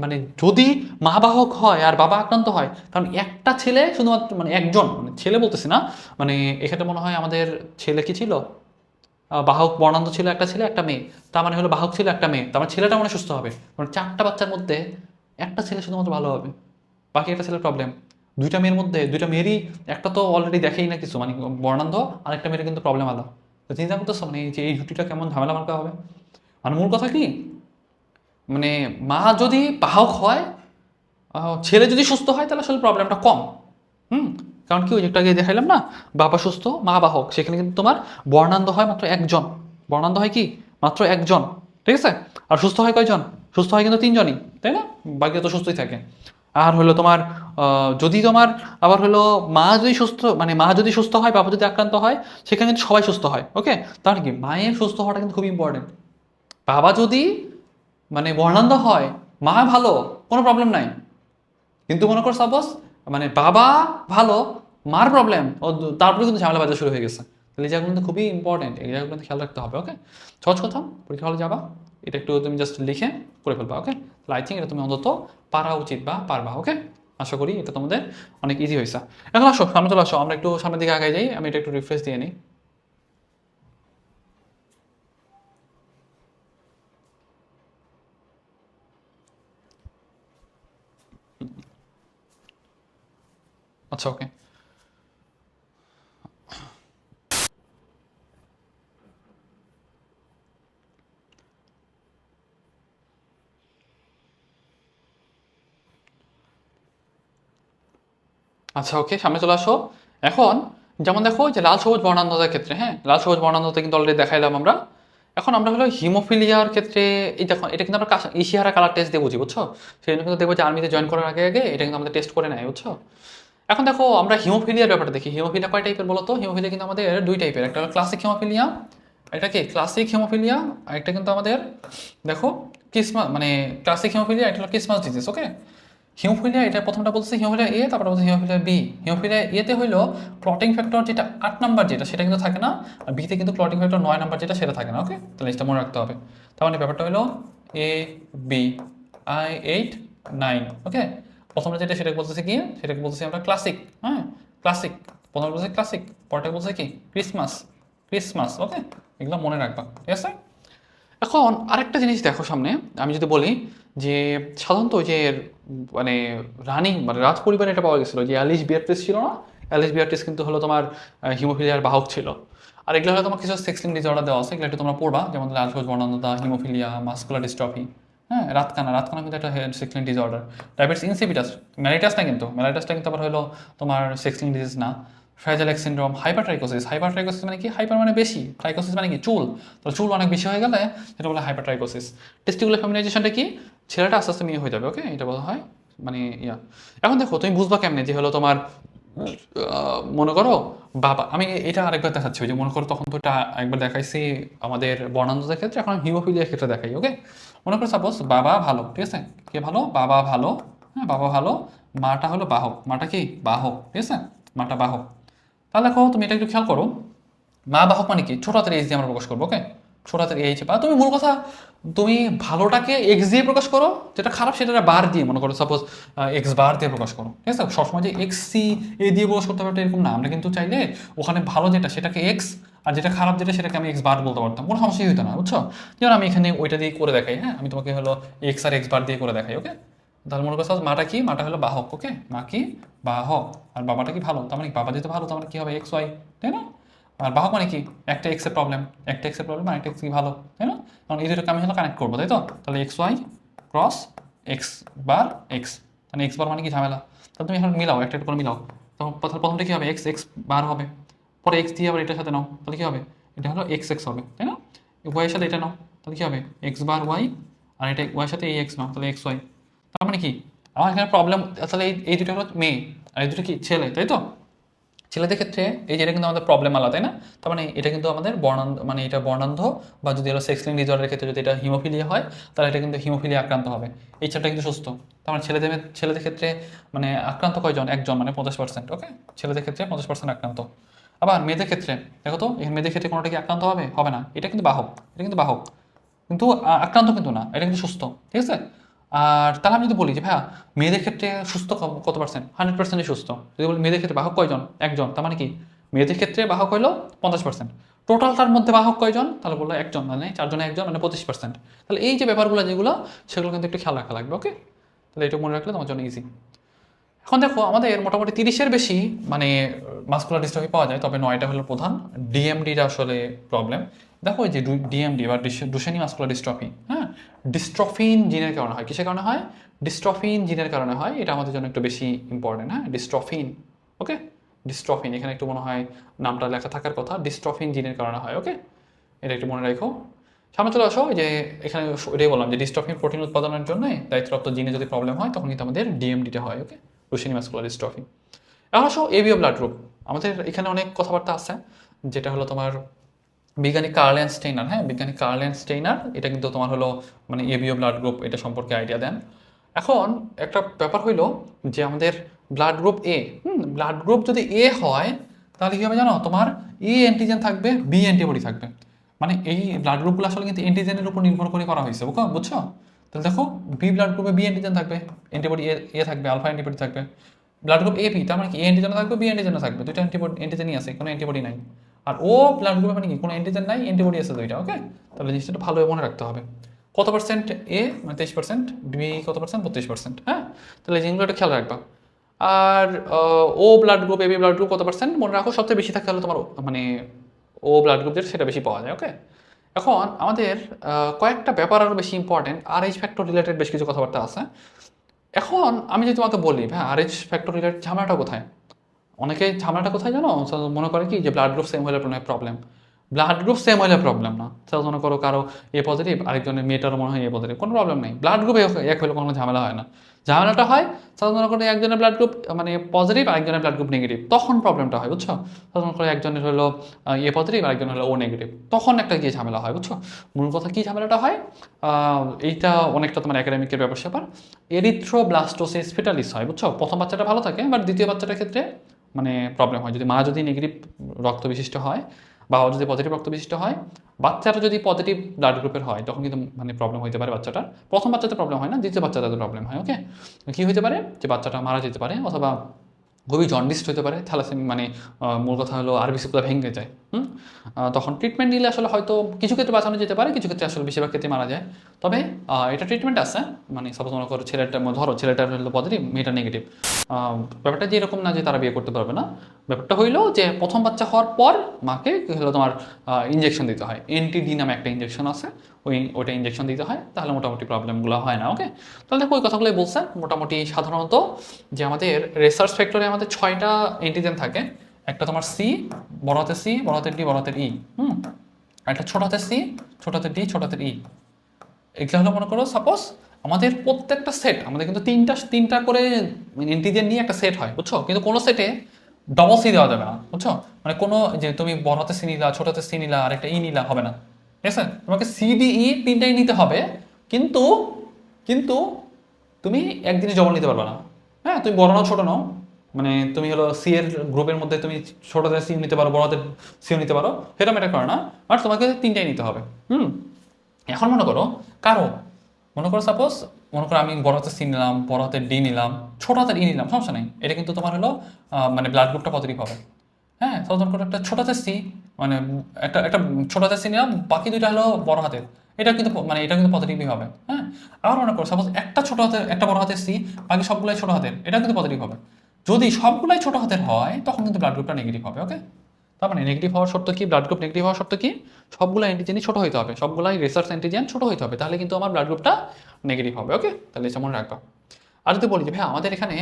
মানে যদি মা বাহক হয় আর বাবা আক্রান্ত হয়, কারণ একটা ছেলে শুধুমাত্র, মানে একজন, মানে ছেলে বলতেছি না, মানে এক্ষেত্রে মনে হয় আমাদের ছেলে কি ছিল, বাহক বর্ণান্ধ ছিল একটা ছেলে একটা মেয়ে, তার মানে হলো বাহক ছিল একটা মেয়ে, তার মানে ছেলেটা মানে সুস্থ হবে। মানে চারটা বাচ্চার মধ্যে একটা ছেলে শুধুমাত্র ভালো হবে, বাকি একটা ছেলের প্রবলেম। দুইটা মেয়ের মধ্যে দুইটা মেয়েরই একটা তো অলরেডি দেখেই না কিছু, মানে বর্ণান্ধ, আরেকটা মেয়ের কিন্তু প্রবলেম আলাদা। তো চিন্তা করতেছো মানে যে এই জুটিটা কেমন ঝামেলা মার্কা হবে। আর মূল কথা কি, মানে মা যদি বাহক হয়, ছেলে যদি সুস্থ হয়, তাহলে আসলে প্রবলেমটা কম। হুম, কারণ কি ওই যে একটু আগে দেখাইলাম না, বাবা সুস্থ মা বাহক, সেখানে কিন্তু তোমার বর্ণান্ধ হয় মাত্র একজন, বর্ণান্ধ হয় কি মাত্র একজন, ঠিক আছে। আর সুস্থ হয় কয়জন, সুস্থ হয় কিন্তু তিনজনই, তাই না, বাকি তো সুস্থই থাকে। আর হলো তোমার যদি তোমার আবার হলো মা যদি সুস্থ, মানে মা যদি সুস্থ হয় বাবা যদি আক্রান্ত হয়, সেখানে কিন্তু সবাই সুস্থ হয়। ওকে, তাহলে কি মায়ের সুস্থ হওয়াটা কিন্তু খুব ইম্পর্টেন্ট। বাবা যদি মানে বর্ণান্ধ হয়, মা ভালো, কোনো প্রবলেম নাই, কিন্তু মনে কর সাপোজ মানে বাবা ভালো, মার প্রবলেম, ও তারপরে কিন্তু ঝামেলা বাজা শুরু হয়ে গেছে। তাহলে এই জায়গাগুলো কিন্তু খুবই ইম্পর্টেন্ট, এই জায়গাগুলো কিন্তু খেয়াল রাখতে হবে। ওকে, সহজ কথা, পরীক্ষা হলে যাবা, এটা একটু তুমি জাস্ট লিখে করে ফেলবা। ওকে, তাহলে আই থিঙ্ক এটা তুমি অন্তত পারা উচিত বা পারবা। ওকে, আশা করি এটা তোমাদের অনেক ইজি হয়েছে। এখন আসো সামনে চলে আসো, আমরা একটু সামনের দিকে আগে যাই, আমি এটা একটু রিফ্রেশ দিয়ে নিই। আচ্ছা, ওকে। আচ্ছা ওকে, সামনে চলে আসো। এখন যেমন দেখো যে লাল সবুজ বর্ণান্ধতার ক্ষেত্রে, হ্যাঁ লাল সবুজ বর্ণান্ধতা কিন্তু অলরেডি দেখাইলাম আমরা। এখন আমরা হলো হিমোফিলিয়ার ক্ষেত্রে, এই দেখো এটা কিন্তু আমরা ইশিহারা কালার টেস্ট দিয়ে বুঝি, বুঝছো? সেই জন্য কিন্তু দেখবো যে আর্মিতে জয়েন করার আগে আগে এটা কিন্তু আমাদের টেস্ট করে নেয়, বুঝছো? এখন দেখো আমরা হিমোফিলিয়ার ব্যাপারটা দেখি। হিমোফিলিয়া কয় টাইপের বলো তো? হিমোফিলিয়া কিন্তু আমাদের দুই টাইপের, একটা হলো ক্লাসিক হিমোফিলিয়া, এটা কি ক্লাসিক হিমোফিলিয়া, আর একটা কিন্তু আমাদের দেখো ক্রিসমাস মানে ক্লাসিক হিমোফিলিয়া, এটা হলো ক্রিসমাস ডিজিজ, ওকে? হিমোফিলিয়া এটা প্রথমটা বলছে হিমোফিলিয়া এ, তারপরে বলছে হিমোফিলিয়া বি। হিমোফিলিয়া এতে হইলো ক্লটিং ফ্যাক্টর যেটা 8 নাম্বার যেটা সেটা কিন্তু থাকে না, আর বিতে কিন্তু ক্লটিং ফ্যাক্টর 9 নাম্বার যেটা সেটা থাকে না, ওকে? তাহলে এটা মনে রাখতে হবে। তার মানে ব্যাপারটা হলো এ বি আই 8 9, ওকে? প্রথমটা যেটা সেটাকে বলতেছে কি, সেটাকে বলতেছি আমরা ক্লাসিক, হ্যাঁ ক্লাসিক। প্রথমটা বলছে ক্লাসিক, পরটা বলছে কি ক্রিসমাস, ক্রিসমাস, ওকে? এগুলো মনে রাখবা, ঠিক আছে? এখন আরেকটা জিনিস দেখো সামনে, আমি যদি বলি যে সাধারণত ওই যে মানে রানিং মানে রাজ পরিবারে এটা পাওয়া গেছিলো যে অ্যালিস বিয়াট্রিস ছিল না? অ্যালিস বিয়াট্রিস কিন্তু হলো তোমার হিমোফিলিয়ার বাহক ছিল। আর এগুলো হলো তোমার কিছু সেক্সিং ডিসঅর্ডার দেওয়া আছে, এগুলো একটু তোমরা পড়বা, যেমন লাল সবুজ বর্ণান্ধতা, হিমোফিলিয়া, মাস্কুলার ডিস্ট্রফি, হ্যাঁ রাতকানা, রাতকানা কিন্তু একটা সেক্সিং ডিসঅর্ডার। ডায়াবেটিস ইনসিপিটাস, মেলাইটাসটা কিন্তু মেলাইটাসটা কিন্তু আবার হলো তোমার সেক্সিং ডিজিজ না। ফ্রাইজাল এক্স সিনড্রোম, হাইপারট্রাইকোসিস, হাইপারট্রাইকোসিস মানে কি? হাইপার মানে বেশি, ট্রাইকোসিস মানে কি? চুল। তো চুল অনেক বেশি হয়ে গেলে সেটা বলে হাইপারট্রাইকোসিস। টেস্টিকুলার ফেমিনাইজেশনটা কি? ছেলেটা আস্তে আস্তে মেয়ে হয়ে যাবে, ওকে? এটা বলা হয় মানে ইয়া। এখন দেখো তুমি বুঝবা কেমনে যে হলো তোমার মনে করো বাবা, আমি এটা আরেকবার দেখাচ্ছি, ওই যে মনে করো তখন তো এটা একবার দেখাইছি আমাদের বর্ণান্ধতার ক্ষেত্রে, এখন হিমোফিলিয়ার ক্ষেত্রে দেখাই, ওকে? মনে করো সাপোজ বাবা ভালো, ঠিক আছে? কে ভালো? বাবা ভালো, হ্যাঁ বাবা ভালো, মাটা হলো বাহক, মাটা কি বাহক, ঠিক আছে? মাটা বাহক। তাহলে দেখো তুমি এটা একটু খেয়াল করো, মা বাহক মানে কি? ছোট হাতের এইচ দিয়ে আমরা প্রকাশ করবো, ওকে? ছোট হাতের এইচ, বা তুমি মূল কথা তুমি ভালোটাকে এক্স দিয়ে প্রকাশ করো, যেটা খারাপ সেটা বার দিয়ে, মনে করো সাপোজ এক্স বার দিয়ে প্রকাশ করো, ঠিক আছে? সবসময় যে এক্স সি এ দিয়ে প্রকাশ করতে পারবে এরকম না, আমরা কিন্তু চাইলে ওখানে ভালো যেটা সেটাকে এক্স, আর যেটা খারাপ যেটা সেটাকে আমি এক্স বার বলতে পারতাম, কোনো সমস্যাই হতো না, বুঝছো? যেমন আমি এখানে ওইটা দিয়ে করে দেখাই, হ্যাঁ আমি তোমাকে হলো এক্স আর এক্স বার দিয়ে করে দেখাই, ওকে? তাহলে মনে করছো মাটা কি? মাটা হলো বাহক, ওকে? মা কি? বাহক। আর বাবাটা কি ভালো, তার মানে বাবা যেহেতু ভালো তার মানে কি হবে? এক্স ওয়াই, তাই না? আর বাহক মানে কি? একটা এক্সের প্রবলেম, একটা এক্সের প্রবলেম আর একটা এক্স কি ভালো, তাই না? কারণ এই দুটোকে আমি হলো কানেক্ট করবো, তাই তো? তাহলে x Y cross x bar x, মানে এক্স বার মানে কি ঝামেলা? তাহলে তুমি এখন মিলাও, একটা একটা করে মিলাও। তখন প্রথমটা কি হবে? এক্স এক্স বার হবে, পরে এক্স দিয়ে আবার এটার সাথে নাও, তাহলে কি হবে? এটা হলো এক্স এক্স হবে, তাই না? ওয়াইয়ের সাথে এটা নাও, তাহলে কি হবে? এক্স বার ওয়াই, আর এটা ওয়াইয়ের সাথে এই এক্স নাও, তাহলে এক্স ওয়াই। তার মানে কি আমার এখানে প্রবলেম, তাহলে এই দুটো হলো মেয়ে আর এই দুটো কি ছেলে, তাই তো? ছেলেদের ক্ষেত্রে এই যে এটা কিন্তু আমাদের প্রবলেম আলাদা, তাই না? তার মানে এটা কিন্তু আমাদের বর্ণান্ধ, মানে এটা বর্ণান্ধ, বা যদি এটা সেক্স লিঙ্ক ডিসঅর্ডারের ক্ষেত্রে যদি এটা হিমোফিলিয়া হয় তাহলে এটা কিন্তু হিমোফিলিয়া আক্রান্ত হবে। এই ছেলেটা কিন্তু সুস্থ। তার মানে ছেলেদের ক্ষেত্রে মানে আক্রান্ত কয়জন? একজন, মানে 50%, ওকে? ছেলেদের ক্ষেত্রে 50% আক্রান্ত। আবার মেয়েদের ক্ষেত্রে দেখো তো, এই মেয়েদের ক্ষেত্রে কোনোটা কি আক্রান্ত হবে? হবে না। এটা কিন্তু বাহক, এটা কিন্তু বাহক, কিন্তু আক্রান্ত কিন্তু না, এটা কিন্তু সুস্থ, ঠিক আছে? আর তাহলে আমি যদি বলি যে ভাইয়া মেয়েদের ক্ষেত্রে সুস্থ কত পার্সেন্ট? 100%ই সুস্থ। যদি বলি মেয়েদের ক্ষেত্রে বাহক কয়জন? একজন, তার মানে কি মেয়েদের ক্ষেত্রে বাহক হইলো 50%। টোটালটার মধ্যে বাহক কয়জন? তাহলে বললো একজন, মানে 4 জনে একজন, মানে 25%। তাহলে এই যে ব্যাপারগুলো যেগুলো সেগুলো কিন্তু একটু খেয়াল রাখা লাগবে, ওকে? তাহলে এটা মনে রাখলে তোমার জন্য ইজি। এখন দেখো আমাদের মোটামুটি 30-এর বেশি মানে মাসকুলার ডিস্ট্রফি পাওয়া যায়, তবে 9টা হলো প্রধান। ডিএমডিটা আসলে প্রবলেম। দেখো এই যে ডিএমডি বা ডুশেনি মাসকুলার ডিস্ট্রফি, হ্যাঁ ডিস্ট্রফিন জিনের কারণে হয়। কিসের কারণে হয়? ডিস্ট্রফিন জিনের কারণে হয়। এটা আমাদের জন্য একটু বেশি ইম্পর্টেন্ট, হ্যাঁ ডিস্ট্রফিন, ওকে? ডিস্ট্রফিন এখানে একটু মনে হয় নামটা লেখা থাকার কথা, ডিস্ট্রফিন জিনের কারণে হয়, ওকে? এটা একটু মনে রাখো। সামনে চলে আসো, যে এখানে এটাই বললাম যে ডিস্ট্রফিন প্রোটিন উৎপাদনের জন্য দায়িত্বপ্রাপ্ত জিনে যদি প্রবলেম হয় তখন কিন্তু আমাদের ডিএমডিটা হয়, ওকে? রুশিনি মাসকুলার ডিস্ট্রফি। এখন আসো এবিও ব্লাড গ্রুপ। আমাদের এখানে অনেক কথাবার্তা আছে, যেটা হলো তোমার বিজ্ঞানী কার্ল অ্যান্ড স্টেইনার, হ্যাঁ বিজ্ঞানী কার্ল অ্যান্ড স্টেইনার এটা কিন্তু তোমার হলো মানে এবিও ব্লাড গ্রুপ এটা সম্পর্কে আইডিয়া দেন। এখন একটা ব্যাপার হইলো যে আমাদের ব্লাড গ্রুপ এ, ব্লাড গ্রুপ যদি এ হয় তাহলে কী হবে জানো? তোমার এ অ্যান্টিজেন থাকবে, বি অ্যান্টিবডি থাকবে। মানে এই ব্লাড গ্রুপগুলো আসলে কিন্তু অ্যান্টিজেনের উপর নির্ভর করে করা হয়েছে, বুঝছো? তাহলে দেখো বি ব্লাড গ্রুপে বি অ্যান্টিজেন থাকবে, অ্যান্টিবডি এ থাকবে, আলফা অ্যান্টিবডি থাকবে। ব্লাড গ্রুপ এ বি, তার মানে কি এ অ্যান্টিজেন থাকবে, বি অ্যান্টিজেন থাকবে, দুইটা অ্যান্টিজেনই আছে, কোনো অ্যান্টিবডি নাই। আর ও ব্লাড গ্রুপে মানে কি কোনো অ্যান্টিজেন নাই, অ্যান্টিবডি আছে দুইটা, ওকে? তাহলে জিনিসটা ভালোভাবে মনে রাখতে হবে। কত পার্সেন্ট এ? মানে 23%, বি কত পার্সেন্ট? 32%, হ্যাঁ? তাহলে এই জিনিসগুলো একটু খেয়াল রাখবা। আর ও blood group, AB blood group কত পার্সেন্ট? মনে রাখো সবচেয়ে বেশি থাকে হলো তোমার মানে ও ব্লাড গ্রুপ যেটা সেটা বেশি পাওয়া যায়, ওকে? এখন আমাদের কয়েকটা ব্যাপার আরও বেশি ইম্পর্টেন্ট, আরএইচ ফ্যাক্টর রিলেটেড বেশ কিছু কথাবার্তা আছে। এখন আমি যদি তোমাকে বলি ভাই আরএইচ ফ্যাক্টর রিলেটেড ঝামেলাটা কোথায়? অনেকে ঝামেলাটা কোথায় জানো? মনে করে কি যে ব্লাড গ্রুপ সেম হলে প্রবলেম। ব্লাড গ্রুপ সেম হলে প্রবলেম না। মনে করো কারো এ পজিটিভ, আরেকজনের মেয়েটারও মনে হয় এ পজিটিভ, কোনো প্রবলেম নেই। ব্লাড গ্রুপ এক হলে কোনো ঝামেলা হয় না। ঝামেলাটা হয় মনে করো একজনের ব্লাড গ্রুপ মানে পজিটিভ, আরেকজনের ব্লাড গ্রুপ নেগেটিভ, তখন প্রবলেমটা হয়, বুঝছো? মনে করো একজনের হলো এ পজিটিভ, আরেকজন হলো ও নেগেটিভ, তখন একটা গিয়ে ঝামেলা হয়, বুঝছো? মূল কথা কি ঝামেলাটা হয়, এইটা অনেকটা তোমার একাডেমিকের ব্যাপার। এরিথ্রোব্লাস্টোসিস ফিটালিস হয়, বুঝছো? প্রথম বাচ্চাটা ভালো থাকে, বাট দ্বিতীয় বাচ্চাটার ক্ষেত্রে মানে প্রবলেম হয়। যদি মা যদি নেগেটিভ রক্ত বিশিষ্ট হয়, বাবা যদি পজিটিভ রক্ত বিশিষ্ট হয়, বাচ্চাটা যদি পজিটিভ ব্লাড গ্রুপের হয়, তখন কিন্তু মানে প্রবলেম হতে পারে বাচ্চাটার। প্রথম বাচ্চাতে প্রবলেম হয় না, দ্বিতীয় বাচ্চাটাতে প্রবলেম হয়। ওকে, কী হতে পারে যে বাচ্চাটা মারা যেতে পারে, অথবা খুবই জন্ডিস্ট হতে পারে, থ্যালাসেমি মানে মূল কথা হলো আরবিসিগুলো ভেঙে যায়। তখন ট্রিটমেন্ট নিলে আসলে হয়তো কিছু ক্ষেত্রে বাঁচানো যেতে পারে, কিছু ক্ষেত্রে আসলে বেশিরভাগ ক্ষেত্রে মারা যায়। তবে এটা ট্রিটমেন্ট আছে, মানে সাপোজ মনে করো ছেলেটার হলো পজিটিভ, মেয়েটা নেগেটিভ। ব্যাপারটা যে এরকম না যে তারা বিয়ে করতে পারবে না। ব্যাপারটা হইলো যে প্রথম বাচ্চা হওয়ার পর মাকে হলো তোমার ইঞ্জেকশন দিতে হয়, এনটিডি নামে একটা ইঞ্জেকশন আছে, ওইটা ইঞ্জেকশন দিতে হয়, তাহলে মোটামুটি প্রবলেমগুলো হয় না। ওকে, তাহলে দেখো ওই কথাগুলোই বলছে। মোটামুটি সাধারণত যে আমাদের রিসার্চ ফ্যাক্টরে আমাদের 6টা এন্টিজেন থাকে। একটা তোমার সি, বড় হাতের সি, বড় হাতের ডি, বড় হাতের ই। একটা ছোট হাতের সি, ছোট হাতের ডি, ছোট হাতের ই। এগুলো হলো মনে করো সাপোজ আমাদের প্রত্যেকটা সেট, আমাদের কিন্তু তিনটা করে এন্টিজেন নিয়ে একটা সেট হয়, বুঝছো? কিন্তু কোনো সেটে ডবল সি দেওয়া যাবে না, বুঝছো? মানে কোনো যে তুমি বড় হাতে সি নিলা, ছোট হাতে সি নিলা, আর একটা ই নিলা, হবে না। ঠিক আছে, তোমাকে সি ডি ই তিনটাই নিতে হবে, কিন্তু কিন্তু তুমি একদিনে জবল নিতে পারবে না। হ্যাঁ, তুমি বড় নাও ছোট নাও, মানে তুমি হলো সি এর গ্রুপের মধ্যে তুমি ছোট হাতের সি নিতে পারো, বড় হাতের সিও নিতে পারো, সেটা ম্যাটার করে না। বাট তোমাকে তিনটাই নিতে হবে। এখন মনে করো কারো, মনে করো সাপোজ, মনে করো আমি বড় হাতের সি নিলাম, বড় হাতের ডি নিলাম, ছোট হাতের ই নিলাম, সমস্যা নেই। এটা কিন্তু তোমার হলো মানে ব্লাড গ্রুপটা পজিটিভ হবে। হ্যাঁ, তখন করে একটা ছোট হাতের সি, মানে একটা একটা ছোট হাতের সি নিলাম, বাকি দুইটা হলো বড় হাতের, এটা কিন্তু মানে এটা কিন্তু পজিটিভই হবে। হ্যাঁ, আবার মনে করো সাপোজ একটা ছোট হাতের, একটা বড় হাতের সি, বাকি সবগুলাই ছোট হাতের, এটা কিন্তু পজিটিভ হবে। যদি সবগুলাই ছোট হাতের হয়, তখন কিন্তু ব্লাড গ্রুপটা নেগেটিভ হবে। ওকে, তার মানে নেগেটিভ হওয়ার শর্ত কি, ব্লাড গ্রুপ নেগেটিভ হওয়ার শর্ত কি, সবগুলো অ্যান্টিজেনই ছোট হইতে হবে, সবগুলাই রিসার্চ অ্যান্টিজেন ছোট হইতে হবে, তাহলে কিন্তু আমার ব্লাড গ্রুপটা নেগেটিভ হবে। ওকে, তাহলে এটা মনে রাখবা। আর যদি বলি যে ভাই আমাদের এখানে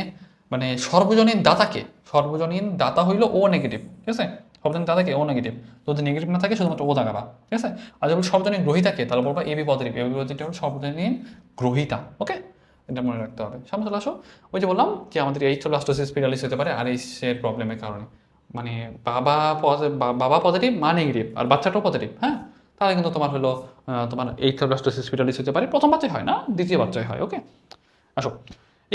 মানে সর্বজনীন দাতাকে, সর্বজনীন দাতা হইলো ও নেগেটিভ, ঠিক আছে? সর্বজনীন দাতাকে ও নেগেটিভ, যদি নেগেটিভ না থাকে শুধুমাত্র ও দাগাবা, ঠিক আছে? আর যখন সর্বজনীন গ্রহিতাকে, তাহলে বলবা এবি পজিটিভ, এবি পজিটিভ হলো সর্বজনীন গ্রহিতা। ওকে, এটা মনে রাখতে হবে। সামনে চলে আসো। ওই যে বললাম যে আমাদের এইচথ্রোব্লাস্টোসিস পিরালিস হতে পারে আর এইচের প্রবলেমের কারণে, মানে বাবা পজিটিভ, মা নেগেটিভ, আর বাচ্চাটাও পজিটিভ। হ্যাঁ, তাহলে কিন্তু তোমার হলো তোমার এইচথ্রোব্লাস্টোসিস পিরালিস হতে পারে। প্রথম বাচ্চায় হয় না, দ্বিতীয় বাচ্চায় হয়। ওকে, আসো।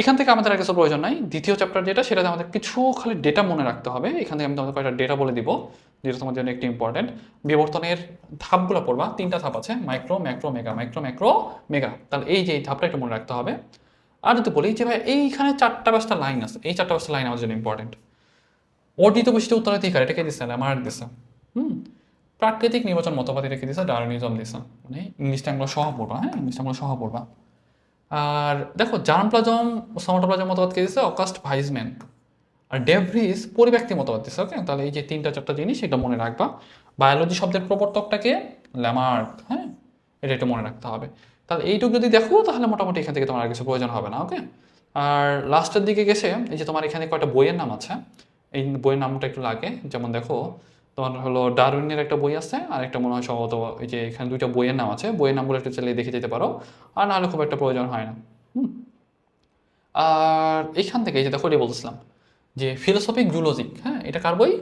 এখান থেকে আমাদের আর কিছু প্রয়োজন নাই। দ্বিতীয় চ্যাপ্টার যেটা, সেটাতে আমাদের কিছু খালি ডেটা মনে রাখতে হবে। এখান থেকে আমি তোমাদের কয়েকটা ডেটা বলে দিব, যেটা তোমার জন্য একটি ইম্পর্টেন্ট। বিবর্তনের ধাপগুলো পড়বা, 3টা ধাপ আছে, micro, macro, mega, micro, macro, mega. তাহলে এই যে এই ধাপটা একটু মনে রাখতে হবে। আর যদি বলি যে ভাই এইখানে 4টা-5টা লাইন আছে, এই 4টা-5টা লাইন আমাদের জন্য ইম্পর্টেন্ট। অর্জিত বৈশিষ্ট্য উত্তরাধিকার, এটা কে দিচ্ছে? ল্যামার্ক দিচ্ছে। প্রাকৃতিক নির্বাচন মতবাদ, এটা কে দিচ্ছে? ডারউইনিজম দিচ্ছে। মানে ইংলিশটা আমরা সহ পড়বা, হ্যাঁ, ইংলিশটা আমরা সহ পড়বা। আর দেখো জার্মপ্লাজম, সোমাটোপ্লাজম মতবাদ কে দিচ্ছে? অকাস্ট ভাইজম্যান। আর ডেভরিস পরিব্যক্তি মতবাদ দিচ্ছে। ওকে, তাহলে এই যে 3টা-4টা জিনিস এটা মনে রাখবা। বায়োলজি শব্দের প্রবর্তকটাকে ল্যামার্ক, হ্যাঁ, এটা একটু মনে রাখতে হবে। তাহলে এইটুকু যদি দেখো, তাহলে মোটামুটি এখান থেকে তোমার আর কিছু প্রয়োজন হবে না। ওকে, আর লাস্টের দিকে গেছে এই যে তোমার এখানে কয়েকটা বইয়ের নাম আছে, এই বইয়ের নামটা একটু লাগে। যেমন দেখো তোমার হলো ডারউইনের একটা বই আছে, আর একটা মনে হয় সম্ভবত এই যে এখানে 2টা বইয়ের নাম আছে, বইয়ের নামগুলো একটু চালিয়ে দেখে যেতে পারো, আর নাহলে খুব একটা প্রয়োজন হয় না। আর এইখান থেকে এই যে দেখো, এটা বলছিলাম যে ফিলোসফিক জুলজিক, হ্যাঁ, এটা কার বই?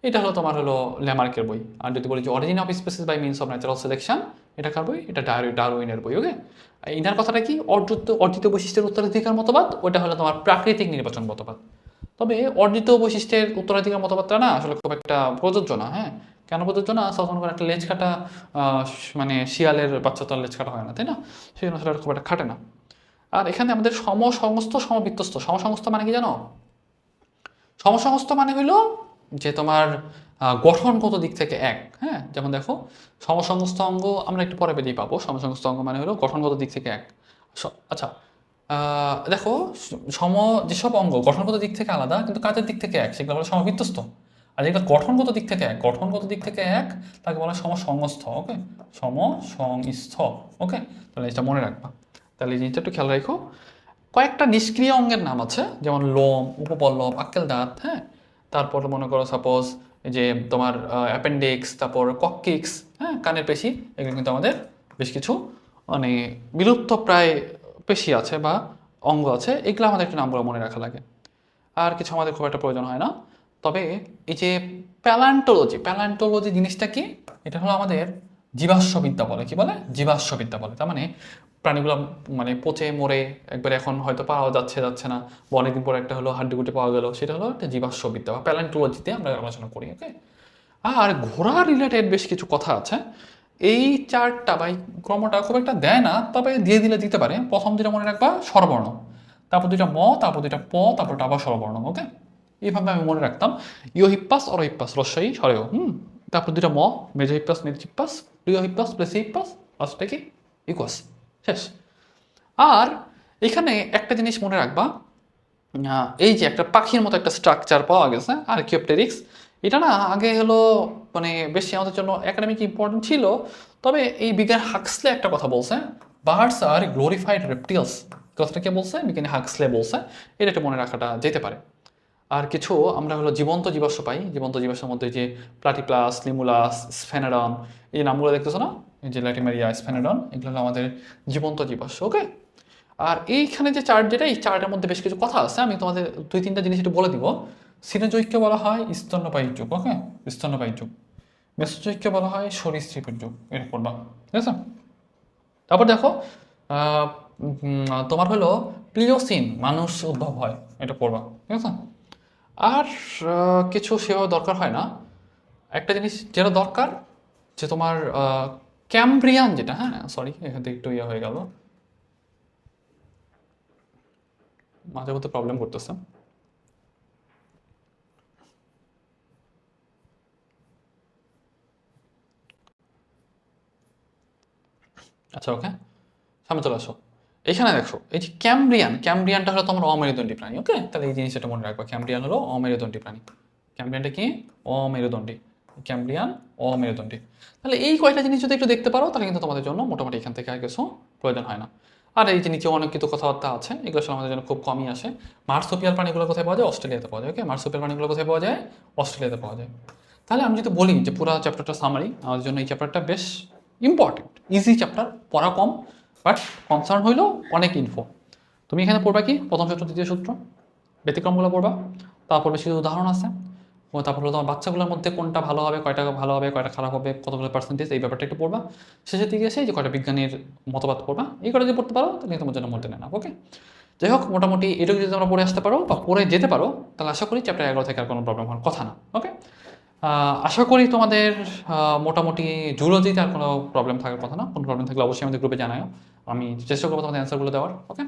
এটা হলো তোমার হলো ল্যামার্কের বই। আর যদি বলি যে origin of species by means of natural selection, এটা কার বই? এটা ডারউইনের বই। ওকে, ইনার কথাটা কি? অর্জিত বৈশিষ্ট্যের উত্তরাধিকার মতবাদ, ওটা হলো তোমার প্রাকৃতিক নির্বাচন মতবাদ। তবে অর্জিত বৈশিষ্ট্যের উত্তরাধিকার মতবাদটা না আসলে খুব একটা প্রযোজ্য না। হ্যাঁ, কেন প্রযোজ্য না? তখন করে একটা লেজ কাটা মানে শিয়ালের বাচ্চা তো আর লেজ কাটা হয় না, তাই না? সেই জন্য আসলে খুব একটা খাটে না। আর এখানে আমাদের সমসংস্থ সমবিত্তস্ত, সমসংস্থ মানে কি জানো? সমসংস্থ মানে হইলো যে তোমার গঠনগত দিক থেকে এক। হ্যাঁ, যেমন দেখো সমসংস্থ অঙ্গ আমরা একটু পরে বেরিয়ে পাবো। সমসংস্থ অঙ্গ মানে হলো গঠনগত দিক থেকে এক। আচ্ছা, দেখো সম যেসব অঙ্গ গঠনগত দিক থেকে আলাদা কিন্তু কাজের দিক থেকে এক, সেগুলো বলা সমবিত্তস্ত। আর যেগুলো গঠনগত দিক থেকে এক, গঠনগত দিক থেকে এক, তাকে বলা সমসংস্থ। ওকে, সমসংস্থ। ওকে, তাহলে এটা মনে রাখবা। তাহলে এই জিনিসটা একটু খেয়াল রাখো। কয়েকটা নিষ্ক্রিয় অঙ্গের নাম আছে, যেমন লোম, উপপল্লব, আক্কেল দাঁত। হ্যাঁ, তারপর মনে করো সাপোজ যে তোমার অ্যাপেন্ডিক্স, তারপর কক্কিক্স, হ্যাঁ, কানের পেশি, এগুলো কিন্তু আমাদের বেশ কিছু মানে বিলুপ্ত প্রায় পেশি আছে বা অঙ্গ আছে, এগুলো আমাদের একটু নামগুলো মনে রাখা লাগে। আর কিছু আমাদের খুব একটা প্রয়োজন হয় না। তবে এই যে প্যালান্টোলজি জিনিসটা কি? এটা হলো আমাদের জীবাশ্মবিদ্যা বলে। কি বলে? জীবাশ্মবিদ্যা বলে। তার মানে প্রাণীগুলো মানে পচে মরে একবারে এখন হয়তো পাওয়া যাচ্ছে না, বা অনেকদিন পরে একটা হলো হাড্ডিগুটি পাওয়া গেল, সেটা হলো একটা জীবাশ্মবিদ্যা বা প্যালান্টোলজিতে আমরা আলোচনা করি। ওকে। আর ঘোড়া রিলেটেড বেশ কিছু কথা আছে। এই চার্টটা বা এই ক্রমটা খুব একটা দেয় না, তবে দিয়ে দিলে দিতে পারে। প্রথম দুটা মনে রাখবা স্বরবর্ণ, তারপর দুইটা ম, তারপর দুইটা প, তারপর আবার স্বরবর্ণ। ওকে, এইভাবে আমি মনে রাখতাম। ইও হিপ্পাস অর হিপ্পাস রস্যই সরেও, তারপর দুইটা ম, মেজো হিপ্পাস নিজ হিপ্পাস, প্রিয় হিপ্পাস প্লেস হিপ্পাস, লাস্টটা কি ইকুয়াস, শেষ। আর এখানে একটা জিনিস মনে রাখবা, এই যে একটা পাখির মতো একটা স্ট্রাকচার পাওয়া গেছে আর্কিওপটেরিক্স, এটা না আগে হলো মানে বেশি আমাদের জন্য একাডেমিক ইম্পর্টেন্ট ছিল। তবে এই বিজ্ঞান হাক্সলে একটা কথা বলছে, বার্ডস আর গ্লোরিফাইড রেপটিলস। কথাটা কে বলছে? বিজ্ঞানী হাক্সলে বলছে। এটা একটু মনে রাখাটা যেতে পারে। আর কিছু আমরা হলো জীবন্ত জীবাশ্ম পাই। জীবন্ত জীবাশ্মের মধ্যে যে প্লাটিপ্লাস, লিমুলাস, স্ফেনাডন, এই নামগুলো দেখতেছো না, এই যে ল্যাটিমেরিয়া, স্ফেনাডন, এগুলো হলো আমাদের জীবন্ত জীবাশ্ম। ওকে। আর এইখানে যে চার্ট, যেটা এই চার্টের মধ্যে বেশ কিছু কথা আছে, আমি তোমাদের দুই তিনটা জিনিস একটু বলে দিব। সিনোজয়িককে বলা হয় স্তন্যপায়ী যুগ। ওকে, স্তন্যপায়ী যুগ। মেসোজয়িককে বলা হয় সরীসৃপের যুগ। এটা পড়বা, ঠিক আছে? তারপর দেখো তোমার হলো প্লিওসিন, মানুষ উদ্ভব হয়, এটা পড়বা, ঠিক আছে? আর কিছু সেভাবে দরকার হয় না। একটা জিনিস যেটা দরকার, যে তোমার ক্যামব্রিয়ান যেটা, হ্যাঁ সরি এখান থেকে একটু ইয়ে হয়ে গেল, মাঝে মধ্যে প্রবলেম করতেছে। আচ্ছা, ওকে, সামনে চলে আসো। এখানে দেখো এই যে ক্যামব্রিয়ানটা হলো তোমার অমেরুদণ্ডী প্রাণী। ওকে, তাহলে এই জিনিসটা মনে রাখবা, ক্যামব্রিয়ান হলো অমেরুদণ্ডী প্রাণী। ক্যামব্রিয়ানটা কি? অমেরুদণ্ডী। ক্যামব্রিয়ান অমেরুদণ্ডী। তাহলে এই কয়টা জিনিস যদি একটু দেখতে পারো, তাহলে কিন্তু তোমাদের জন্য মোটামুটি এখান থেকে আর কিছু প্রয়োজন হয় না। আর এই যে নিচে অনেক কিছু কথাবার্তা আছে, এগুলো আসলে আমাদের জন্য খুব কমই আসে। মার্সোপিয়াল প্রাণীগুলো কোথায় পাওয়া যায়? অস্ট্রেলিয়াতে পাওয়া যায়। ওকে, মার্সোপিয়াল প্রাণীগুলো কোথায় পাওয়া যায়? অস্ট্রেলিয়াতে পাওয়া যায়। তাহলে আমি যদি বলি যে পুরো চ্যাপ্টারটা সামারি, আমাদের জন্য এই চ্যাপ্টারটা বেশ ইম্পর্টেন্ট, ইজি চ্যাপ্টার, পড়া কম, বাট কনসার্ন হইলো অনেক ইনফো। তুমি এখানে পড়বা কি? প্রথম সূত্র, দ্বিতীয় সূত্র, ব্যতিক্রমগুলো পড়বা, তারপর বেশি উদাহরণ আছে, ও তারপর হলো তোমার বাচ্চাগুলোর মধ্যে কোনটা ভালো হবে, কয়টা ভালো হবে, কয়টা খারাপ হবে, কতগুলো পার্সেন্টেজ, এই ব্যাপারটা একটু পড়বা। শেষের দিকে এসে যে কয়টা বিজ্ঞানীর মতবাদ পড়বা, এই কটা যদি পড়তে পারো তাহলে তোমার জন্য মধ্যে নেয় না। ওকে, যাই হোক, মোটামুটি এটুকু যদি তোমরা পড়ে আসতে পারো বা পড়ে যেতে পারো, তাহলে আশা করি চ্যাপ্টার 11 থেকে আর কোনো প্রবলেম হওয়ার কথা না। ওকে, আশা করি তোমাদের মোটামুটি জুলজিতে আর কোনো প্রবলেম থাকার কথা না। কোনো প্রবলেম থাকলে অবশ্যই আমাদের গ্রুপে জানাও, আমি চেষ্টা করবো তোমাদের অ্যান্সারগুলো দেওয়ার। ওকে।